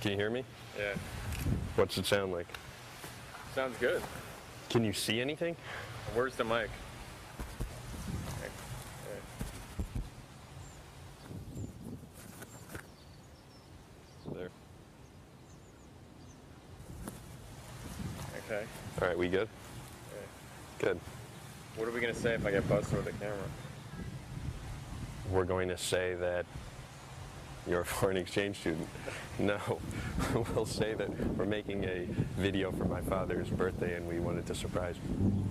Can you hear me? Yeah. What's it sound like? Sounds good. Can you see anything? Where's the mic? There. Okay. All right, we good? Okay. Good. What are we going to say if I get busted with a camera? We're going to say that you're a foreign exchange student. No, we'll say that we're making a video for my father's birthday and we wanted to surprise him.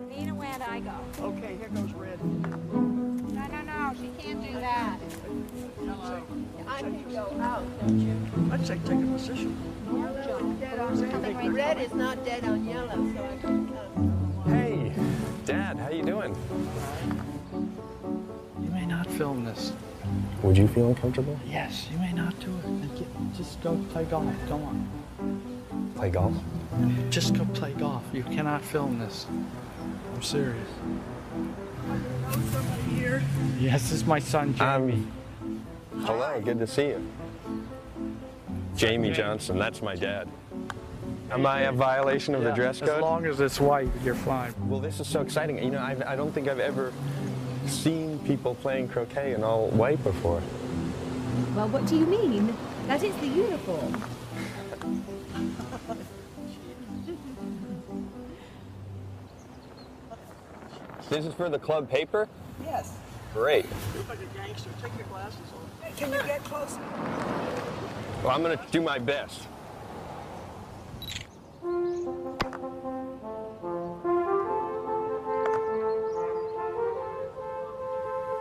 Nina, where'd I go? Okay, here goes red. No, she can't do that. I can go out, don't you? I'd say take a position. Red is not dead on yellow, so I can come. Hey, Dad, how you doing? You may not film this. Would you feel uncomfortable? Yes, you may not do it. Just go play golf. Go on. Play golf? Just go play golf. You cannot film this. I'm serious. Somebody here? Yes, this is my son, Jamie. Hello, good to see you. Jamie Johnson, that's my dad. Am I a violation of the dress code? As long as it's white, you're fine. Well, this is so exciting. You know, I don't think I've ever seen people playing croquet in all white before. Well, what do you mean? That is the uniform. This is for the club paper? Yes. Great. Look like a gangster. Take your glasses off. Hey, can you get closer? Well, I'm going to do my best.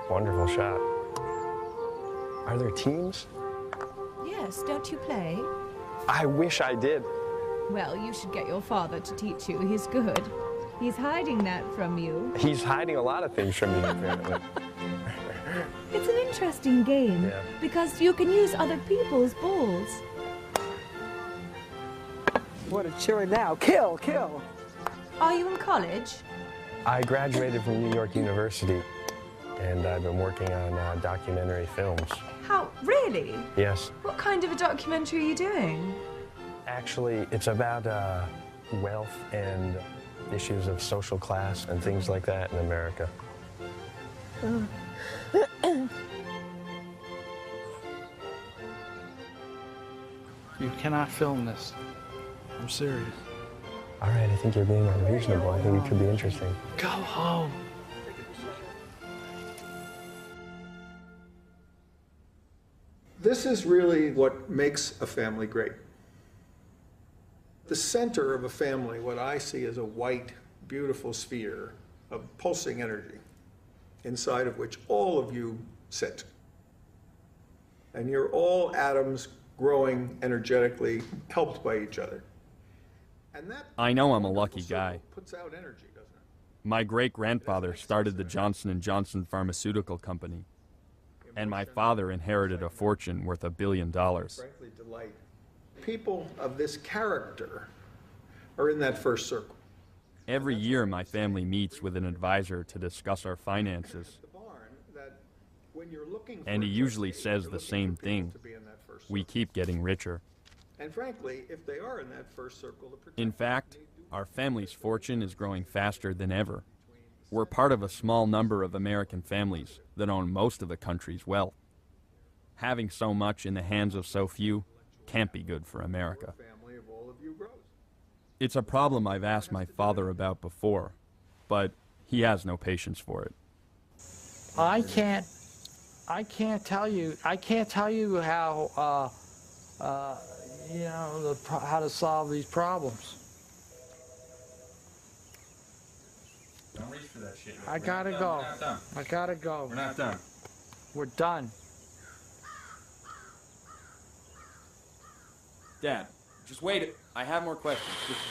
Wonderful shot. Are there teams? Yes, don't you play? I wish I did. Well, you should get your father to teach you. He's good. He's hiding that from you. He's hiding a lot of things from me, apparently. It's an interesting game, Yeah. because you can use other people's balls. What a cheer now. Kill, kill. Are you in college? I graduated from New York University, and I've been working on documentary films. How? Really? Yes. What kind of a documentary are you doing? Actually, it's about wealth and issues of social class and things like that in America. You cannot film this. I'm serious. All right, I think you're being unreasonable. I think it could be interesting. Go home. This is really what makes a family great. The center of a family, what I see is a white, beautiful sphere of pulsing energy, inside of which all of you sit. And you're all atoms growing energetically, helped by each other. And that I know I'm a lucky guy. puts out energy, doesn't it? My great-grandfather started the Johnson & Johnson pharmaceutical company, and my father inherited a fortune worth $1 billion. Frankly, delight. People of this character are in that first circle. Every year my family meets with an advisor to discuss our finances, The barn, that when you're looking for and he a usually trustee, says you're the looking same for people thing. to be in that first We circle. keep getting richer. And frankly, if they are in that first circle, the In protectors fact, need to- our family's fortune is growing faster than ever. We're part of a small number of American families that own most of the country's wealth. Having so much in the hands of so few can't be good for America. family of all of you grows. It's a problem I've asked my father about before, but he has no patience for it. I can't tell you how, how to solve these problems. Don't reach for that shit. I gotta go. I gotta go. We're not done. We're done. Dad, just wait. I have more questions.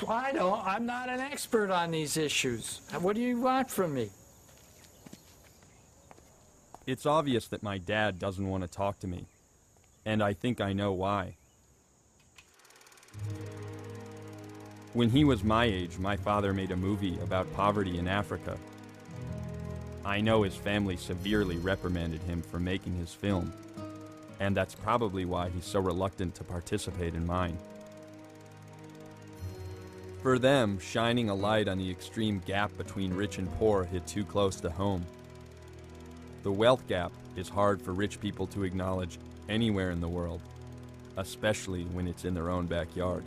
I'm not an expert on these issues. What do you want from me? It's obvious that my dad doesn't want to talk to me, and I think I know why. When he was my age, my father made a movie about poverty in Africa. I know his family severely reprimanded him for making his film, and that's probably why he's so reluctant to participate in mine. For them, shining a light on the extreme gap between rich and poor hit too close to home. The wealth gap is hard for rich people to acknowledge anywhere in the world, especially when it's in their own backyard.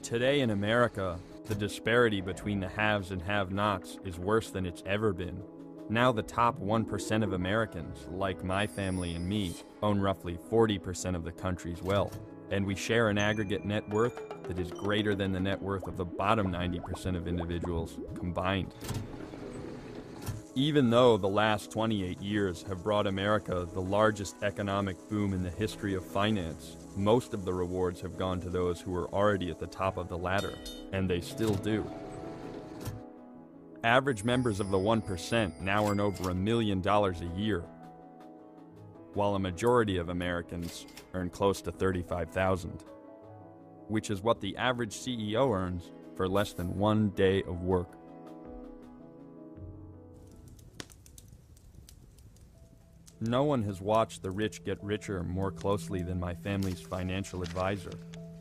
Today in America, the disparity between the haves and have-nots is worse than it's ever been. Now the top 1% of Americans, like my family and me, own roughly 40% of the country's wealth, and we share an aggregate net worth that is greater than the net worth of the bottom 90% of individuals combined. Even though the last 28 years have brought America the largest economic boom in the history of finance, most of the rewards have gone to those who were already at the top of the ladder, and they still do. Average members of the 1% now earn over $1 million a year, while a majority of Americans earn close to $35,000, which is what the average CEO earns for less than 1 day of work. No one has watched the rich get richer more closely than my family's financial advisor,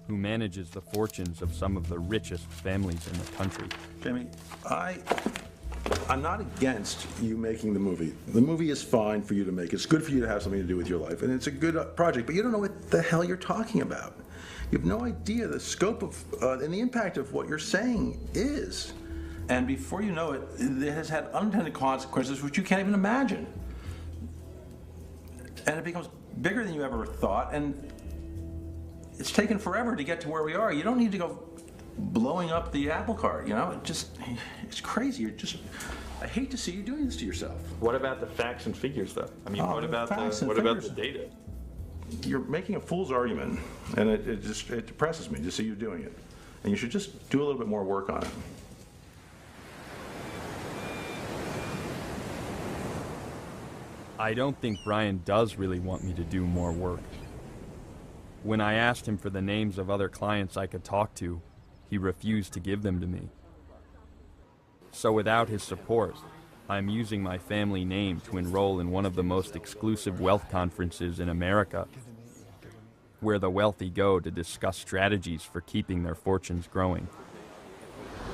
who manages the fortunes of some of the richest families in the country. Jamie, I'm not against you making the movie. The movie is fine for you to make. It's good for you to have something to do with your life, and it's a good project, but you don't know what the hell you're talking about. You have no idea the scope of and the impact of what you're saying is. And before you know it, it has had unintended consequences which you can't even imagine. And it becomes bigger than you ever thought, and it's taken forever to get to where we are. You don't need to go blowing up the apple cart, you know? It's crazy. I hate to see you doing this to yourself. What about the facts and figures, though? I mean, what about the data? You're making a fool's argument, and it depresses me to see you doing it. And you should just do a little bit more work on it. I don't think Brian does really want me to do more work. When I asked him for the names of other clients I could talk to, he refused to give them to me. So without his support, I'm using my family name to enroll in one of the most exclusive wealth conferences in America, where the wealthy go to discuss strategies for keeping their fortunes growing.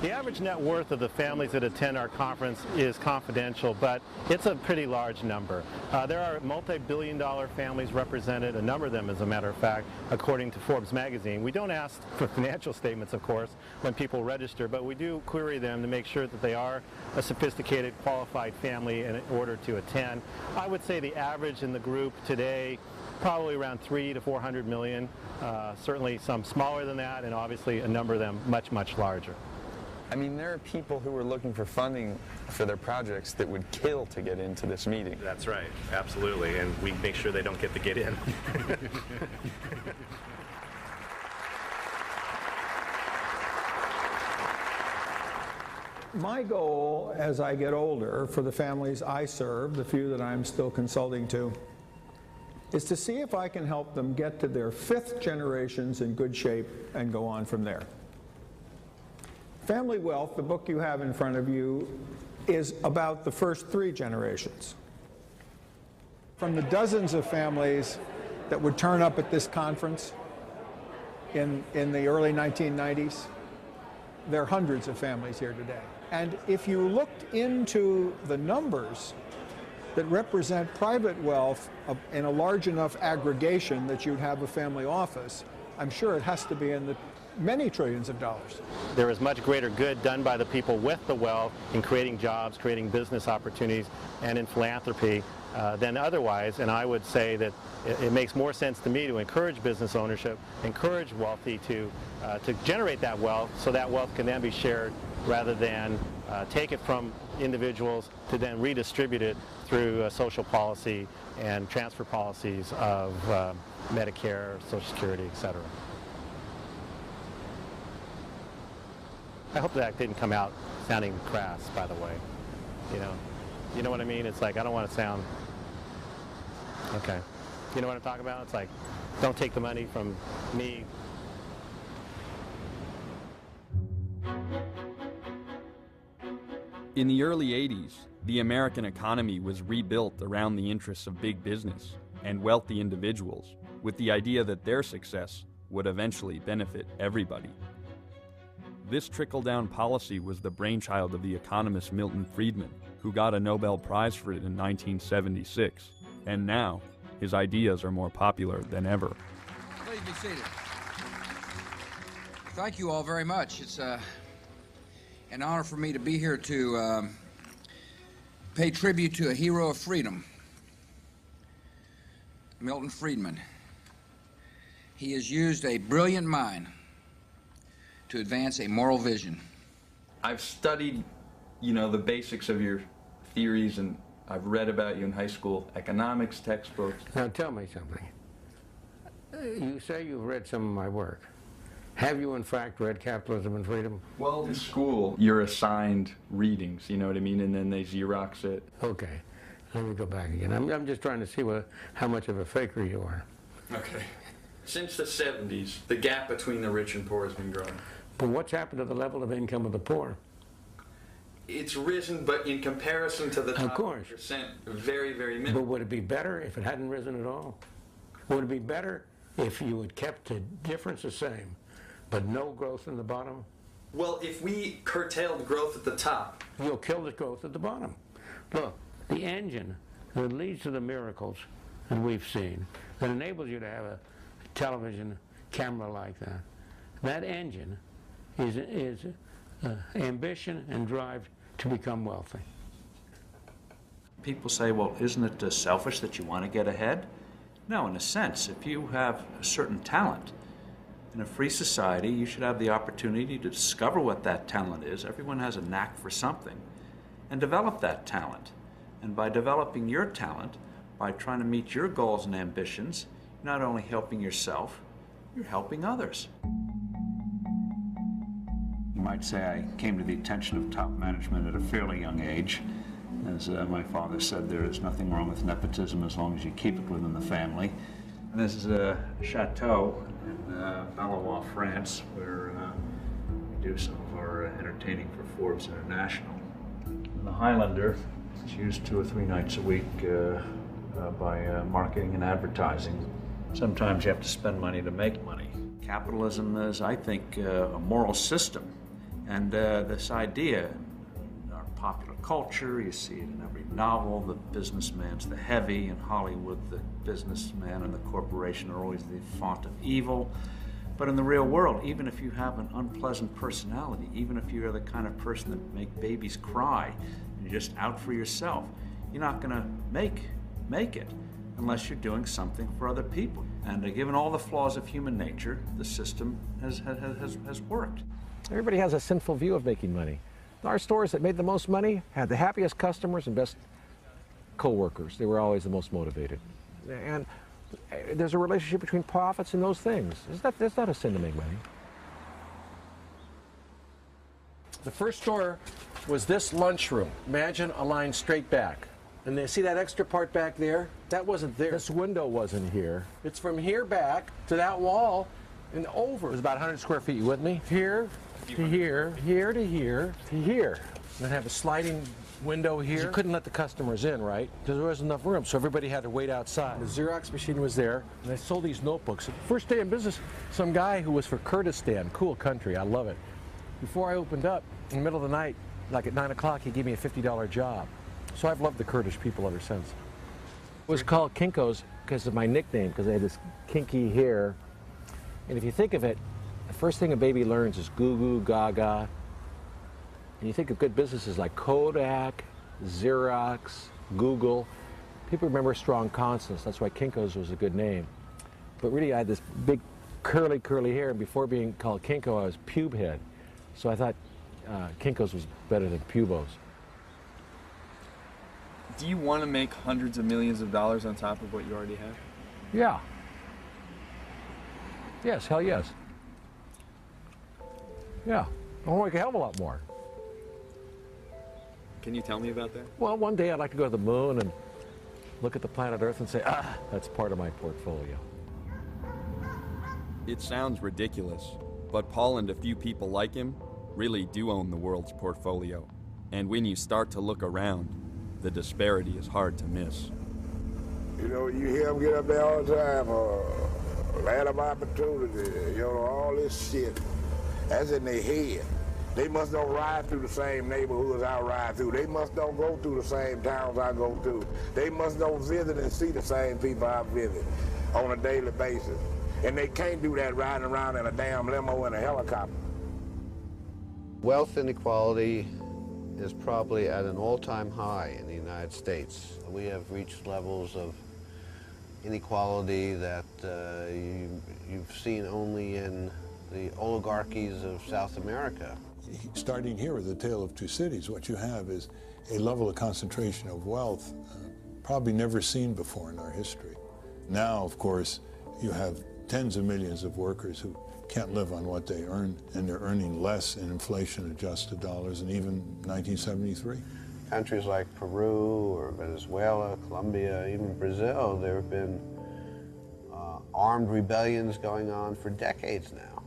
The average net worth of the families that attend our conference is confidential, but it's a pretty large number. There are multi-billion-dollar families represented, a number of them as a matter of fact, according to Forbes magazine. We don't ask for financial statements, of course, when people register, but we do query them to make sure that they are a sophisticated, qualified family in order to attend. I would say the average in the group today, probably around 300 to 400 million, certainly some smaller than that, and obviously a number of them much, much larger. I mean, there are people who are looking for funding for their projects that would kill to get into this meeting. That's right, absolutely, and we make sure they don't get to get in. My goal as I get older for the families I serve, the few that I'm still consulting to, is to see if I can help them get to their 5th generations in good shape and go on from there. Family Wealth, the book you have in front of you, is about the first 3 generations. From the dozens of families that would turn up at this conference in the early 1990s, there are hundreds of families here today. And if you looked into the numbers that represent private wealth in a large enough aggregation that you'd have a family office, I'm sure it has to be in the many trillions of dollars. There is much greater good done by the people with the wealth in creating jobs, creating business opportunities, and in philanthropy than otherwise. And I would say that it makes more sense to me to encourage business ownership, encourage wealthy to generate that wealth so that wealth can then be shared rather than take it from individuals to then redistribute it through social policy and transfer policies of Medicare, Social Security, etc. I hope that didn't come out sounding crass, by the way. You know what I mean? It's like, I don't want to sound, okay. You know what I'm talking about? It's like, don't take the money from me. In the early 80s, the American economy was rebuilt around the interests of big business and wealthy individuals, with the idea that their success would eventually benefit everybody. This trickle-down policy was the brainchild of the economist Milton Friedman, who got a Nobel Prize for it in 1976, and now his ideas are more popular than ever. Please be seated. Thank you all very much. It's an honor for me to be here to pay tribute to a hero of freedom, Milton Friedman. He has used a brilliant mind to advance a moral vision. I've studied, the basics of your theories, and I've read about you in high school economics textbooks. Now tell me something. You say you've read some of my work. Have you in fact read Capitalism and Freedom? Well, in school, you're assigned readings, you know what I mean, and then they Xerox it. Okay, let me go back again. I'm just trying to see how much of a faker you are. Okay. Since the 70s, the gap between the rich and poor has been growing. But what's happened to the level of income of the poor? It's risen, but in comparison to the top of course. percent, very, very minimal. But would it be better if it hadn't risen at all? Would it be better if you had kept the difference the same, but no growth in the bottom? Well, if we curtailed growth at the top, you'll kill the growth at the bottom. Look, the engine that leads to the miracles that we've seen, that enables you to have a television camera like that, that engine is ambition and drive to become wealthy. People say, well, isn't it selfish that you want to get ahead? No, in a sense, if you have a certain talent, in a free society, you should have the opportunity to discover what that talent is. Everyone has a knack for something, and develop that talent. And by developing your talent, by trying to meet your goals and ambitions, you're not only helping yourself, you're helping others. You might say I came to the attention of top management at a fairly young age. As my father said, there is nothing wrong with nepotism as long as you keep it within the family. And this is a chateau in Valois, France, where we do some of our entertaining for Forbes International. And the Highlander is used 2 or 3 nights a week by marketing and advertising. Sometimes you have to spend money to make money. Capitalism is, I think, a moral system. And this idea in our popular culture, you see it in every novel, the businessman's the heavy. In Hollywood, the businessman and the corporation are always the font of evil. But in the real world, even if you have an unpleasant personality, even if you're the kind of person that make babies cry, and you're just out for yourself, you're not going to make it unless you're doing something for other people. And given all the flaws of human nature, the system has worked. Everybody has a sinful view of making money. Our stores that made the most money had the happiest customers and best co-workers. They were always the most motivated. And there's a relationship between profits and those things. It's not a sin to make money. The first store was this lunchroom. Imagine a line straight back. And they see that extra part back there? That wasn't there. This window wasn't here. It's from here back to that wall and over. It was about 100 square feet. You with me? Here to here, here to here to here. And then have a sliding window here. You couldn't let the customers in, right? Because there wasn't enough room, so everybody had to wait outside. The Xerox machine was there, and I sold these notebooks. First day in business, some guy who was for Kurdistan, cool country, I love it. Before I opened up, in the middle of the night, like at 9 o'clock, he gave me a $50 job. So I've loved the Kurdish people ever since. It was called Kinko's because of my nickname, because I had this kinky hair. And if you think of it, the first thing a baby learns is goo goo gaga. And you think of good businesses like Kodak, Xerox, Google. People remember strong consonants. That's why Kinko's was a good name. But really, I had this big curly hair, and before being called Kinko, I was pube head. So I thought Kinko's was better than Pubos. Do you want to make hundreds of millions of dollars on top of what you already have? Yeah. Yes, hell yes. Yeah, I want to make a hell of a lot more. Can you tell me about that? Well, one day I'd like to go to the moon and look at the planet Earth and say, that's part of my portfolio. It sounds ridiculous, but Paul and a few people like him really do own the world's portfolio. And when you start to look around, the disparity is hard to miss. You know, you hear them get up there all the time, land of opportunity, you know, all this shit. That's in their head. They must don't ride through the same neighborhoods I ride through. They must don't go through the same towns I go through. They must don't visit and see the same people I visit on a daily basis. And they can't do that riding around in a damn limo and a helicopter. Wealth inequality is probably at an all-time high in the United States. We have reached levels of inequality that you've seen only in the oligarchies of South America. Starting here with the Tale of Two Cities, what you have is a level of concentration of wealth probably never seen before in our history. Now, of course, you have tens of millions of workers who can't live on what they earn, and they're earning less in inflation-adjusted dollars than even 1973. Countries like Peru or Venezuela, Colombia, even Brazil, there have been armed rebellions going on for decades now.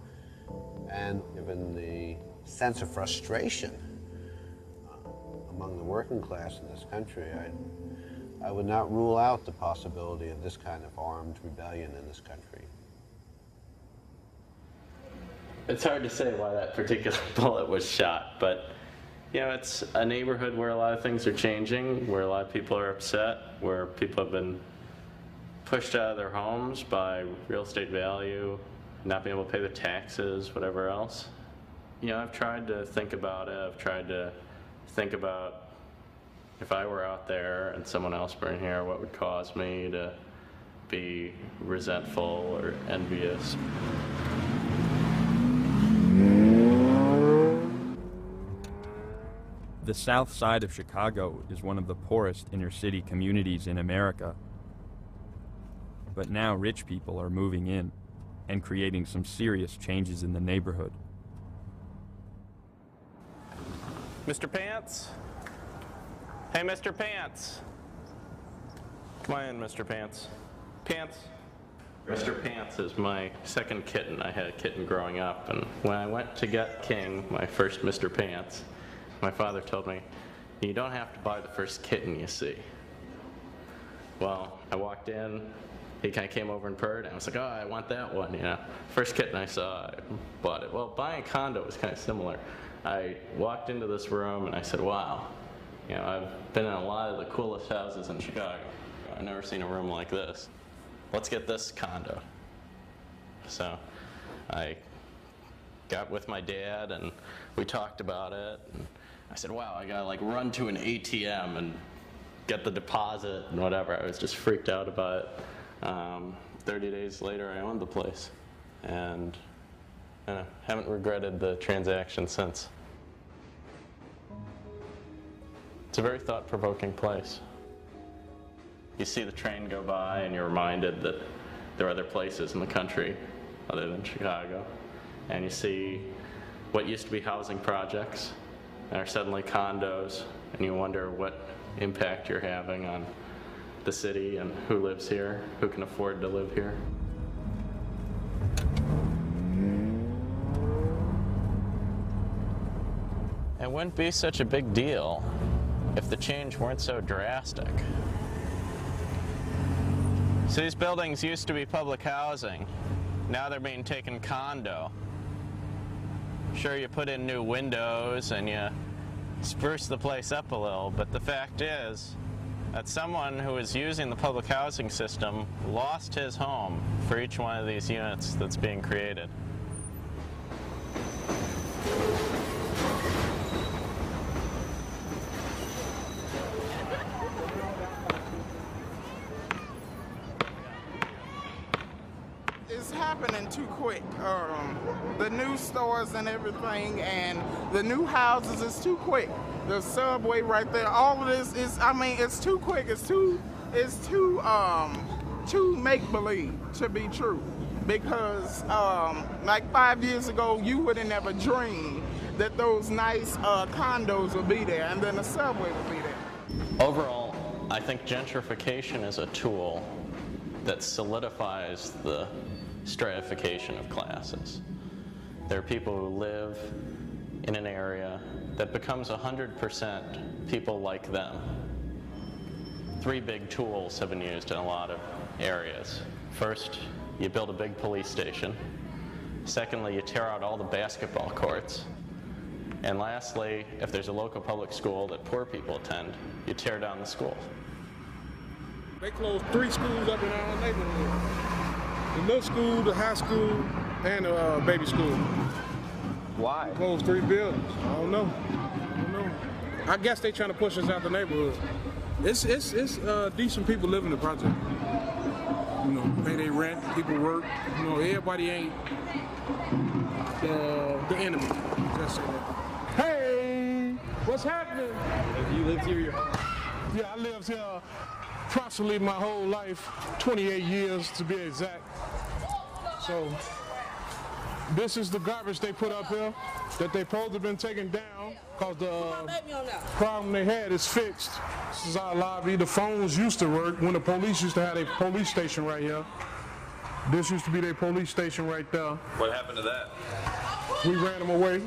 And given the sense of frustration among the working class in this country, I would not rule out the possibility of this kind of armed rebellion in this country. It's hard to say why that particular bullet was shot, but you know, it's a neighborhood where a lot of things are changing, where a lot of people are upset, where people have been pushed out of their homes by real estate value, not being able to pay their taxes, whatever else. You know, I've tried to think about it. I've tried to think about if I were out there and someone else were in here, what would cause me to be resentful or envious. The south side of Chicago is one of the poorest inner-city communities in America. But now rich people are moving in and creating some serious changes in the neighborhood. Mr. Pants? Hey, Mr. Pants. Come on in, Mr. Pants. Pants. Mr. Pants is my second kitten. I had a kitten growing up, and when I went to get King, my first Mr. Pants, my father told me, you don't have to buy the first kitten you see. Well, I walked in, he kind of came over and purred, and I was like, oh, I want that one, you know. First kitten I saw, I bought it. Well, buying a condo was kind of similar. I walked into this room and I said, wow, you know, I've been in a lot of the coolest houses in Chicago. I've never seen a room like this. Let's get this condo. So I got with my dad and we talked about it. And I said, wow, I gotta like run to an ATM and get the deposit and whatever. I was just freaked out about it. 30 days later, I owned the place. And I haven't regretted the transaction since. It's a very thought-provoking place. You see the train go by and you're reminded that there are other places in the country other than Chicago. And you see what used to be housing projects are suddenly condos, and you wonder what impact you're having on the city and who lives here, who can afford to live here. It wouldn't be such a big deal if the change weren't so drastic. So these buildings used to be public housing. Now they're being taken condo. Sure, you put in new windows and you spruce the place up a little, but the fact is that someone who is using the public housing system lost his home for each one of these units that's being created. It's happening too quick. The new stores and everything, and the new houses is too quick. The subway right there, all of this is, I mean, it's too quick. It's too make-believe to be true. Because like 5 years ago, you would have never dreamed that those nice condos would be there, and then the subway would be there. Overall, I think gentrification is a tool that solidifies the stratification of classes. There are people who live in an area that becomes 100% people like them. 3 big tools have been used in a lot of areas. First, you build a big police station. Secondly, you tear out all the basketball courts. And lastly, if there's a local public school that poor people attend, you tear down the school. They closed 3 schools up in our neighborhood. The middle school, the high school, and the baby school. Why? They closed 3 buildings. I don't know. I guess they trying to push us out the neighborhood. It's decent people living in the project. You know, pay their rent, people work. You know, everybody ain't the enemy. Just say that. Hey, what's happening? You lived here Yeah, I lived here approximately my whole life, 28 years to be exact. So this is the garbage they put up here that they supposed to have been taken down because the problem they had is fixed. This is our lobby. The phones used to work when the police used to have a police station right here. This used to be their police station right there. What happened to that? We ran them away.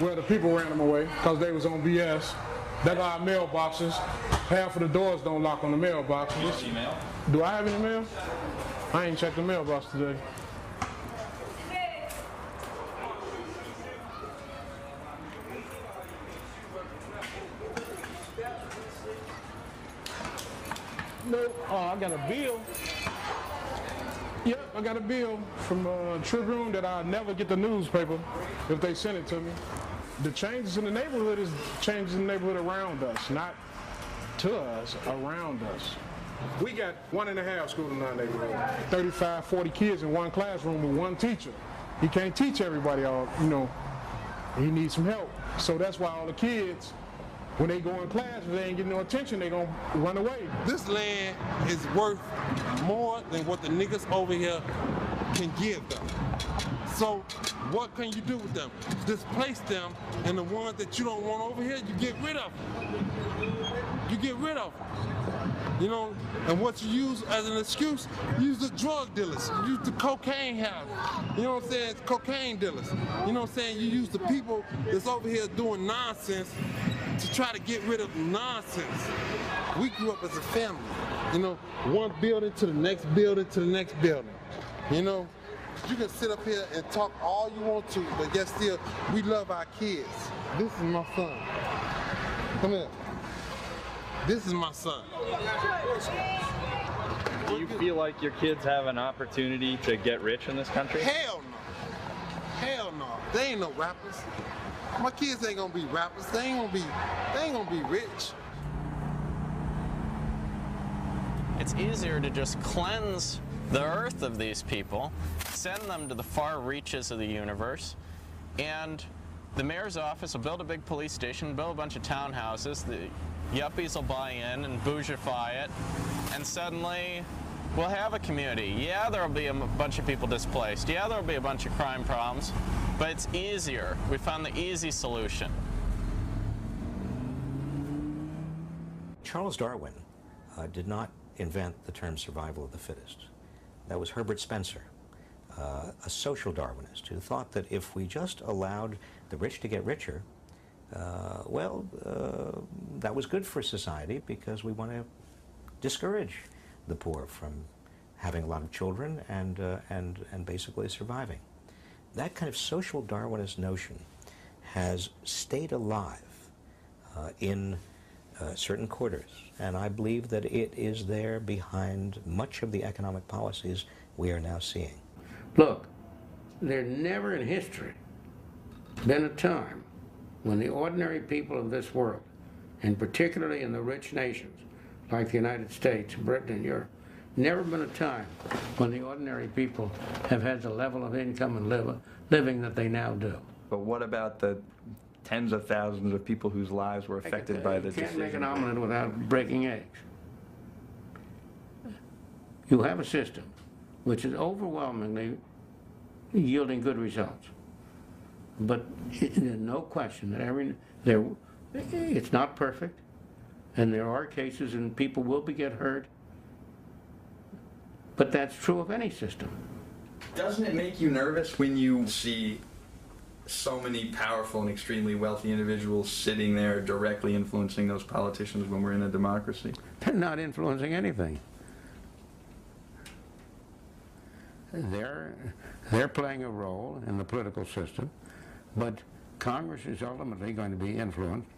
Well, the people ran them away because they was on BS. That's our mailboxes. Half of the doors don't lock on the mailboxes. Do you have email? Do I have any mail? I ain't checked the mailbox today. No, I got a bill. Yep, I got a bill from Tribune that I'll never get the newspaper if they send it to me. The changes in the neighborhood is changes in the neighborhood around us, not to us, around us. We got 1.5 schools in our neighborhood. 35, 40 kids in one classroom with one teacher. He can't teach everybody all, you know. He needs some help. So that's why all the kids, when they go in class, if they ain't getting no attention, they gonna run away. This land is worth more than what the niggas over here can give them. So what can you do with them? Displace them, and the ones that you don't want over here, you get rid of them. You get rid of them. You know, and what you use as an excuse, use the drug dealers, you use the cocaine house. You know what I'm saying? Cocaine dealers. You know what I'm saying? You use the people that's over here doing nonsense to try to get rid of nonsense. We grew up as a family. You know, one building to the next building to the next building. You know, you can sit up here and talk all you want to, but yet still, we love our kids. This is my son. Come here. This is my son. Do you feel like your kids have an opportunity to get rich in this country? Hell no. Hell no. They ain't no rappers. My kids ain't gonna be rappers. They ain't gonna be rich. It's easier to just cleanse the earth of these people, send them to the far reaches of the universe, and the mayor's office will build a big police station, build a bunch of townhouses, the yuppies will buy in and bougify it, and suddenly we'll have a community. Yeah, there'll be a bunch of people displaced. Yeah, there'll be a bunch of crime problems, but it's easier. We found the easy solution. Charles Darwin did not invent the term survival of the fittest. That was Herbert Spencer, a social Darwinist who thought that if we just allowed the rich to get richer, that was good for society because we want to discourage the poor from having a lot of children and basically surviving. That kind of social Darwinist notion has stayed alive in certain quarters, and I believe that it is there behind much of the economic policies we are now seeing. Look, there never in history been a time when the ordinary people of this world, and particularly in the rich nations like the United States, Britain, and Europe, never been a time when the ordinary people have had the level of income and living that they now do. But what about the tens of thousands of people whose lives were affected by this You can't decision? make an omelet without breaking eggs. You have a system which is overwhelmingly yielding good results. But there's no question that it's not perfect, and there are cases and people will get hurt, but that's true of any system. Doesn't it make you nervous when you see so many powerful and extremely wealthy individuals sitting there directly influencing those politicians when we're in a democracy? They're not influencing anything. They're playing a role in the political system, but Congress is ultimately going to be influenced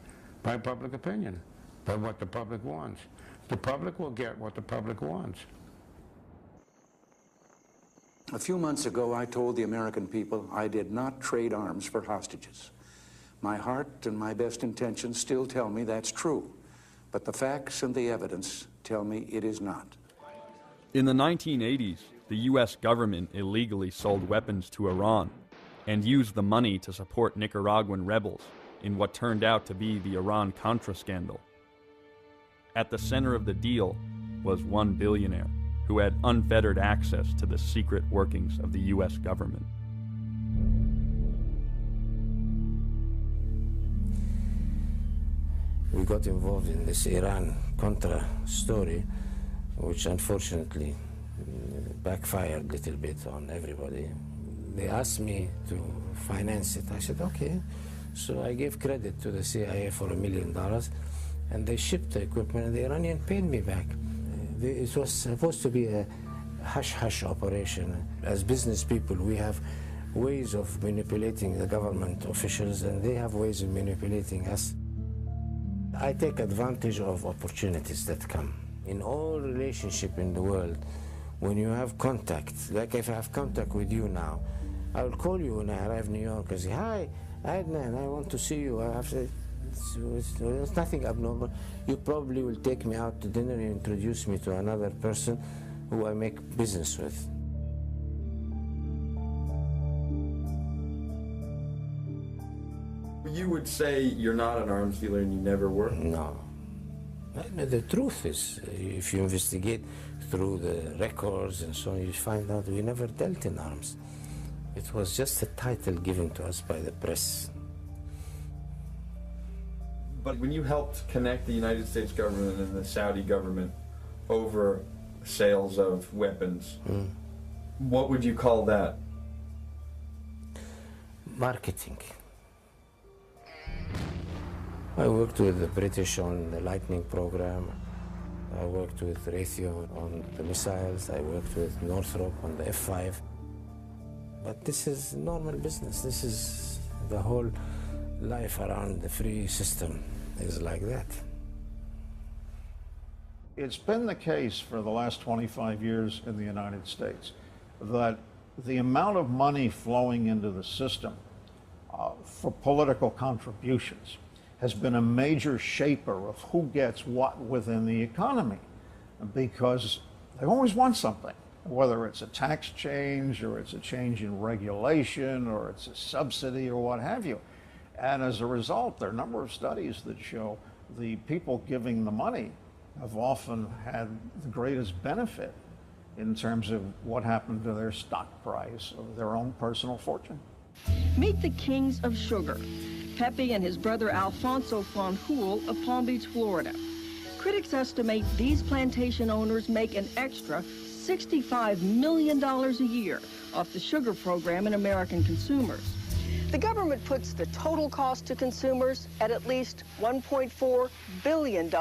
by public opinion, by what the public wants. The public will get what the public wants. A few months ago, I told the American people I did not trade arms for hostages. My heart and my best intentions still tell me that's true, but the facts and the evidence tell me it is not. In the 1980s, the U.S. government illegally sold weapons to Iran and used the money to support Nicaraguan rebels in what turned out to be the Iran-Contra scandal. At the center of the deal was one billionaire who had unfettered access to the secret workings of the U.S. government. We got involved in this Iran-Contra story, which unfortunately backfired a little bit on everybody. They asked me to finance it. I said, okay. So I gave credit to the CIA for $1 million, and they shipped the equipment, and the Iranian paid me back. It was supposed to be a hush-hush operation. As business people, we have ways of manipulating the government officials, and they have ways of manipulating us. I take advantage of opportunities that come. In all relationship in the world, when you have contact, like if I have contact with you now, I will call you when I arrive in New York and say, hi, Adnan, I want to see you. I have to, it's nothing abnormal. You probably will take me out to dinner and introduce me to another person who I make business with. You would say you're not an arms dealer and you never were? No. The truth is, if you investigate through the records and so on, you find out we never dealt in arms. It was just a title given to us by the press. But when you helped connect the United States government and the Saudi government over sales of weapons, what would you call that? Marketing. I worked with the British on the Lightning program. I worked with Raytheon on the missiles. I worked with Northrop on the F-5. But this is normal business. This is the whole life around the free system is like that. It's been the case for the last 25 years in the United States that the amount of money flowing into the system for political contributions has been a major shaper of who gets what within the economy, because they always want something, whether it's a tax change or it's a change in regulation or it's a subsidy or what have you. And as a result, there are a number of studies that show the people giving the money have often had the greatest benefit in terms of what happened to their stock price or their own personal fortune. Meet the kings of sugar, Pepe and his brother Alfonso Fanjul of Palm Beach, Florida. Critics estimate these plantation owners make an extra $65 million a year off the sugar program in American consumers. The government puts the total cost to consumers at least $1.4 billion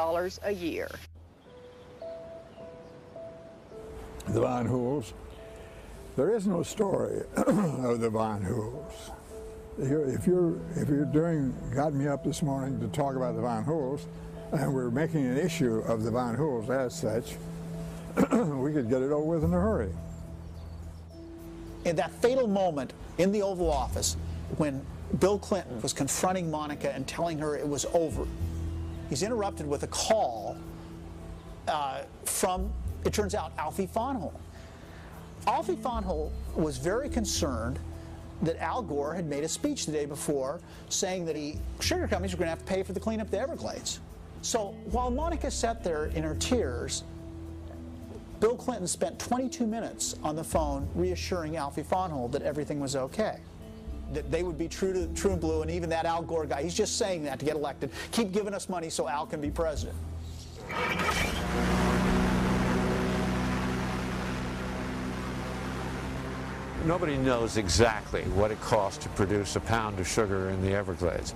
a year. The Vanjuls, there is no story of the Vanjuls. If you're got me up this morning to talk about the Vanjuls, and we're making an issue of the Vanjuls as such, we could get it over with in a hurry. In that fatal moment in the Oval Office, when Bill Clinton was confronting Monica and telling her it was over, he's interrupted with a call from, it turns out, Alfie Fanjul. Alfie Fanjul was very concerned that Al Gore had made a speech the day before saying that sugar companies were going to have to pay for the cleanup of the Everglades. So while Monica sat there in her tears, Bill Clinton spent 22 minutes on the phone reassuring Alfie Fanjul that everything was okay, that they would be true and blue, and even that Al Gore guy, he's just saying that to get elected. Keep giving us money so Al can be president. Nobody knows exactly what it costs to produce a pound of sugar in the Everglades,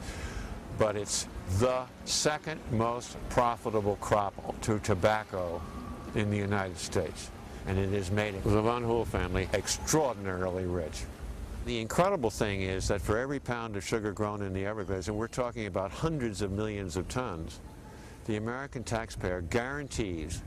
but it's the second most profitable crop to tobacco in the United States, and it has made the Van Hool family extraordinarily rich. The incredible thing is that for every pound of sugar grown in the Everglades, and we're talking about hundreds of millions of tons, the American taxpayer guarantees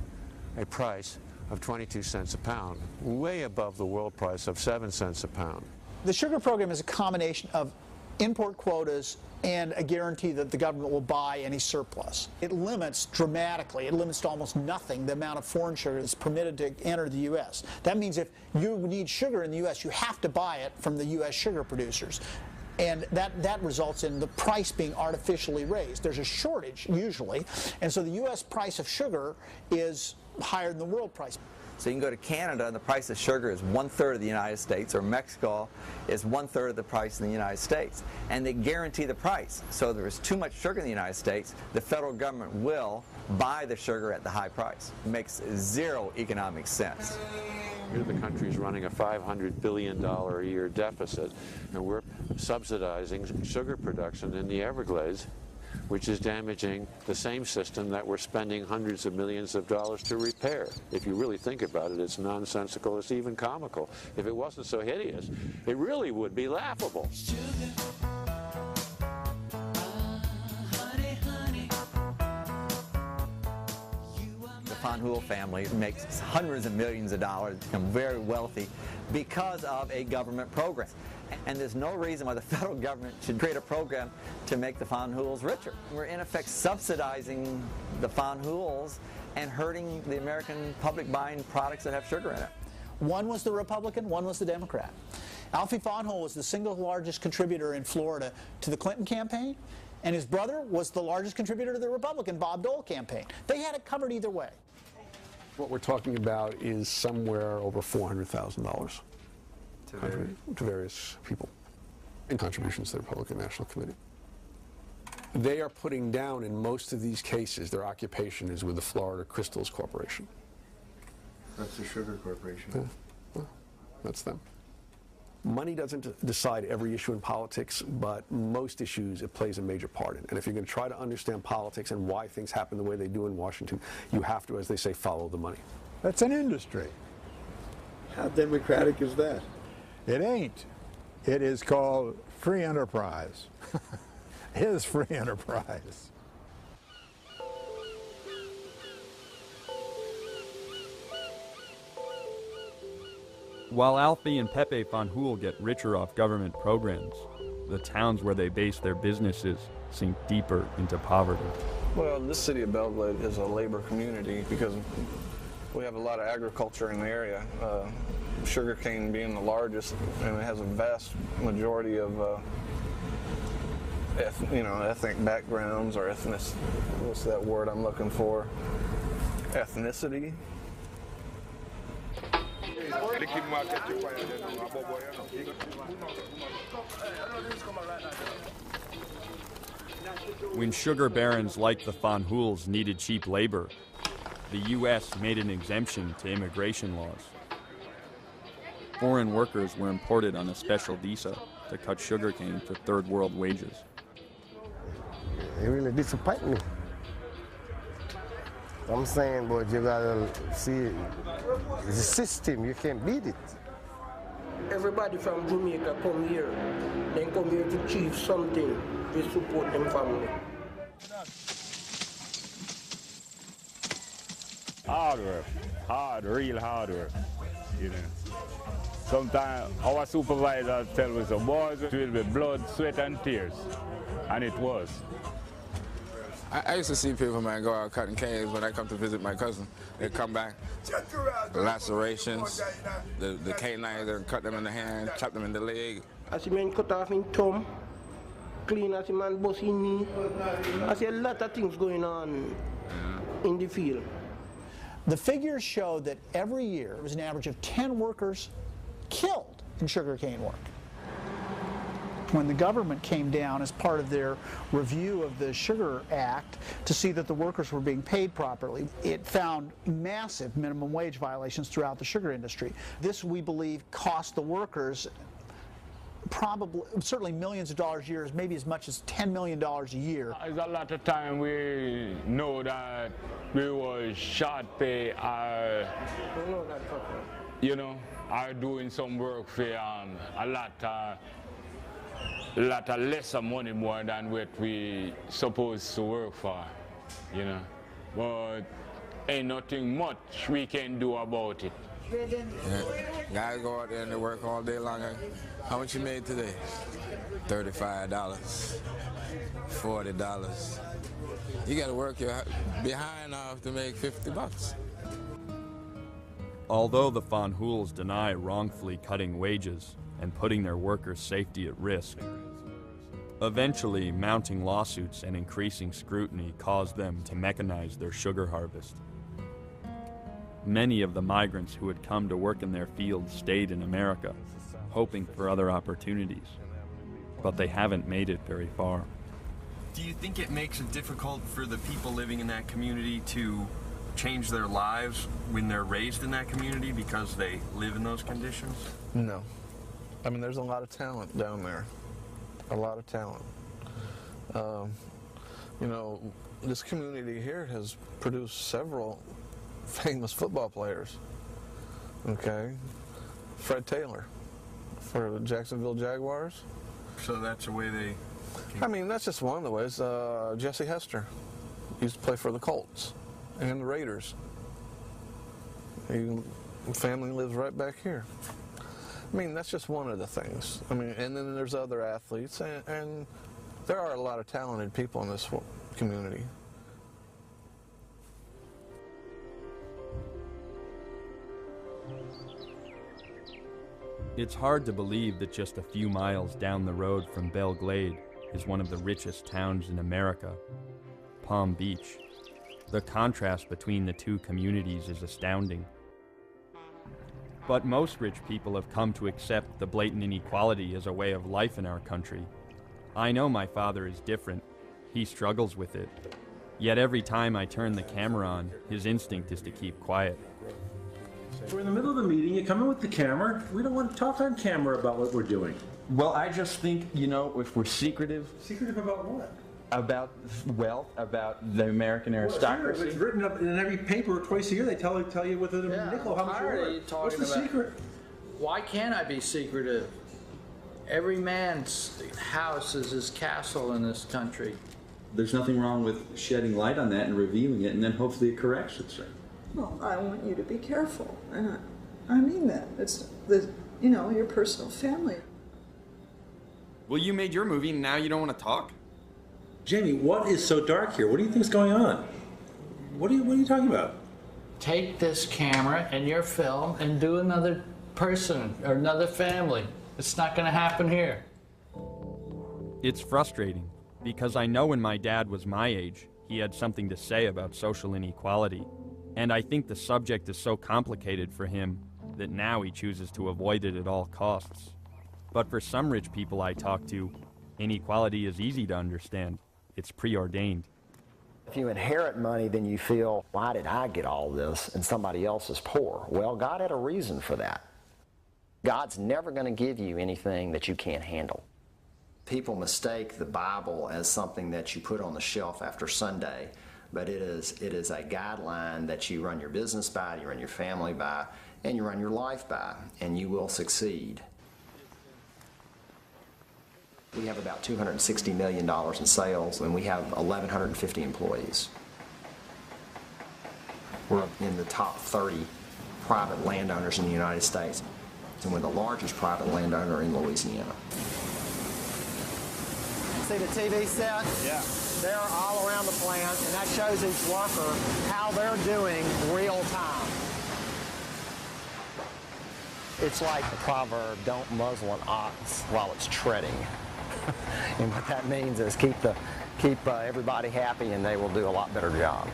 a price of 22 cents a pound, way above the world price of 7 cents a pound. The sugar program is a combination of import quotas and a guarantee that the government will buy any surplus. It limits dramatically, it limits to almost nothing the amount of foreign sugar that's permitted to enter the U.S. That means if you need sugar in the U.S., you have to buy it from the U.S. sugar producers. And that results in the price being artificially raised. There's a shortage, usually, and so the U.S. price of sugar is higher than the world price. So you can go to Canada and the price of sugar is 1/3 of the United States, or Mexico is 1/3 of the price in the United States. And they guarantee the price. So if there is too much sugar in the United States, the federal government will buy the sugar at the high price. It makes zero economic sense. Here the country is running a $500 billion a year deficit, and we're subsidizing sugar production in the Everglades, which is damaging the same system that we're spending hundreds of millions of dollars to repair. If you really think about it, it's nonsensical, it's even comical. If it wasn't so hideous, it really would be laughable. The Van Hool family makes hundreds of millions of dollars, become very wealthy because of a government program. And there's no reason why the federal government should create a program to make the Van Hools richer. We're in effect subsidizing the Van Hools and hurting the American public buying products that have sugar in it. One was the Republican, one was the Democrat. Alfie Van Hool was the single largest contributor in Florida to the Clinton campaign, and his brother was the largest contributor to the Republican Bob Dole campaign. They had it covered either way. What we're talking about is somewhere over $400,000 to various people in contributions to the Republican National Committee. They are putting down, in most of these cases, their occupation is with the Florida Crystals Corporation. That's the Sugar Corporation. Yeah. Well, that's them. Money doesn't decide every issue in politics, but most issues it plays a major part in. And if you're going to try to understand politics and why things happen the way they do in Washington, you have to, as they say, follow the money. That's an industry. How democratic is that? It ain't. It is called free enterprise. It is free enterprise. While Alfie and Pepe Van Hool get richer off government programs, the towns where they base their businesses sink deeper into poverty. Well, this city of Belgrade is a labor community because we have a lot of agriculture in the area. Sugarcane being the largest, and it has a vast majority of ethnic backgrounds, or what's that word I'm looking for? Ethnicity. When sugar barons like the Van Hools needed cheap labor, the U.S. made an exemption to immigration laws. Foreign workers were imported on a special visa to cut sugarcane for third world wages. It really disappoints me. I'm saying, but you gotta see it. It's a system, you can't beat it. Everybody from Jamaica come here. They come here to achieve something to support them family. Hard work, real hard work, you know. Sometimes our supervisors tell us, boys, it will be blood, sweat, and tears, and it was. I used to see people, man, go out cutting canes when I come to visit my cousin. They come back, lacerations, the canines, they cut them in the hand, chop them in the leg. As a man cut off in thumb, clean as a man bust in knee. I see a lot of things going on in the field. The figures show that every year there was an average of 10 workers killed in sugarcane work. when the government came down as part of their review of the Sugar Act to see that the workers were being paid properly, it found massive minimum wage violations throughout the sugar industry. This, we believe, cost the workers probably, certainly millions of dollars a year, maybe as much as $10 million a year. There's a lot of time we know that we was short pay or, you know, are doing some work for a lot of lesser money more than what we supposed to work for, you know. But ain't nothing much we can do about it. Yeah. Guys go out there and they work all day long. How much you made today? $35, $40. You got to work your behind off to make $50. Although the Van Hoels deny wrongfully cutting wages and putting their workers' safety at risk, eventually mounting lawsuits and increasing scrutiny caused them to mechanize their sugar harvest. Many of the migrants who had come to work in their fields stayed in America, hoping for other opportunities, but they haven't made it very far. Do you think it makes it difficult for the people living in that community to change their lives when they're raised in that community because they live in those conditions? No. I mean, there's a lot of talent down there. A lot of talent. You know, this community here has produced several famous football players. Okay? Fred Taylor for the Jacksonville Jaguars. So that's the way they... I mean, that's just one of the ways. Jesse Hester used to play for the Colts and the Raiders. His family lives right back here. I mean, that's just one of the things. I mean, and then there's other athletes, and there are a lot of talented people in this community. It's hard to believe that just a few miles down the road from Belle Glade is one of the richest towns in America, Palm Beach. The contrast between the two communities is astounding. But most rich people have come to accept the blatant inequality as a way of life in our country. I know my father is different. He struggles with it. Yet every time I turn the camera on, his instinct is to keep quiet. We're in the middle of the meeting, you come in with the camera. We don't want to talk on camera about what we're doing. Well, I just think, you know, if we're secretive... Secretive about what? About wealth, about the American aristocracy. It's written up in every paper twice a year. They tell you with a nickel how much you're worth. What's the secret? Why can't I be secretive? Every man's house is his castle in this country. There's nothing wrong with shedding light on that and reviewing it, and then hopefully it corrects itself. Well, I want you to be careful, and I mean that. It's your personal family. Well, you made your movie, and now you don't want to talk? Jamie, what is so dark here? What do you think's going on? What are you talking about? Take this camera and your film and do another person or another family. It's not going to happen here. It's frustrating because I know when my dad was my age, he had something to say about social inequality. And I think the subject is so complicated for him that now he chooses to avoid it at all costs. But for some rich people I talk to, inequality is easy to understand. It's preordained. If you inherit money, then you feel, why did I get all this and somebody else is poor? Well, God had a reason for that. God's never going to give you anything that you can't handle. People mistake the Bible as something that you put on the shelf after Sunday, but it is a guideline that you run your business by, you run your family by, and you run your life by, and you will succeed. We have about $260 million in sales, and we have 1,150 employees. We're in the top 30 private landowners in the United States, and we're the largest private landowner in Louisiana. See the TV set? Yeah. They're all around the plant, and that shows each worker how they're doing real time. It's like the proverb, don't muzzle an ox while it's treading. And what that means is keep everybody happy, and they will do a lot better job.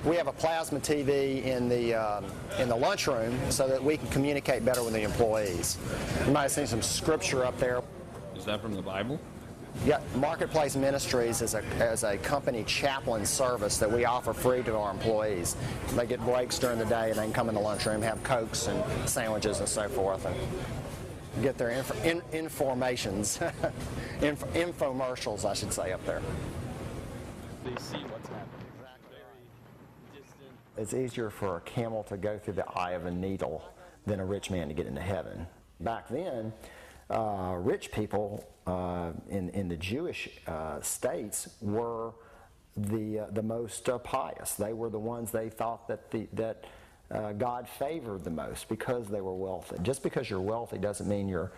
We have a plasma TV in the lunchroom so that we can communicate better with the employees. You might have seen some scripture up there. Is that from the Bible? Yeah, Marketplace Ministries is a company chaplain service that we offer free to our employees. They get breaks during the day and they can come in the lunchroom, have Cokes and sandwiches and so forth, and get their informations, infomercials, I should say, up there. They see what's happening. It's easier for a camel to go through the eye of a needle than a rich man to get into heaven. Back then, rich people in the Jewish states were the most pious. They were the ones they thought that God favored the most because they were wealthy. Just because you're wealthy doesn't mean you're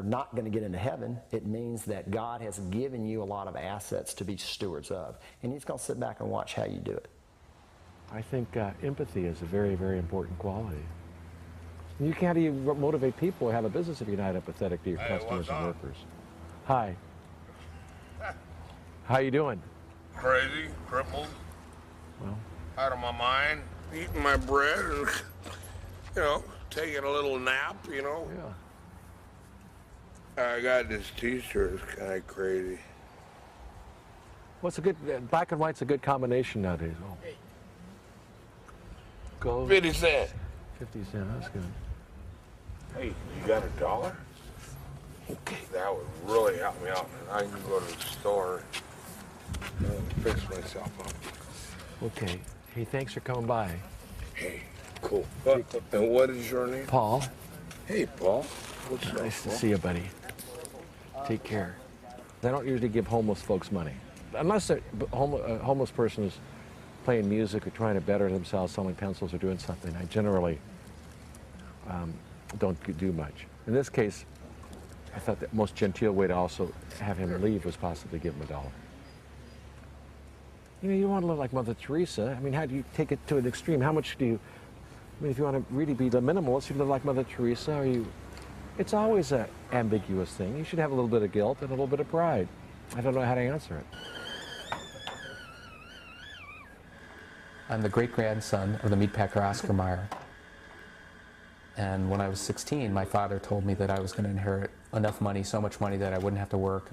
not going to get into heaven. It means that God has given you a lot of assets to be stewards of, and He's going to sit back and watch how you do it. I think empathy is a very, very important quality. How do you motivate people to have a business if you're not empathetic to your customers and workers? Hi. How you doing? Crazy, crippled, well, out of my mind, eating my bread and, taking a little nap, Yeah. I got this t-shirt, it's kind of crazy. What's a good, black and white's a good combination nowadays. Oh. Go. 50 cents. 50 cents, that's good. Hey, you got $1? Okay. That would really help me out. I can go to the store and fix myself up. Okay. Hey, thanks for coming by. Hey, cool. And what is your name? Paul. Hey, Paul. What's up, Nice to Paul? see you, buddy. Take care. I don't usually give homeless folks money. Unless a homeless person is playing music or trying to better themselves, selling pencils or doing something, I generally don't do much. In this case, I thought the most genteel way to also have him leave was possibly give him $1. You want to live like Mother Teresa. I mean, how do you take it to an extreme? How much do you, if you want to really be the minimalist, you live like Mother Teresa, or it's always an ambiguous thing. You should have a little bit of guilt and a little bit of pride. I don't know how to answer it. I'm the great-grandson of the meatpacker Oscar Mayer. And when I was 16, my father told me that I was going to inherit enough money, so much money that I wouldn't have to work.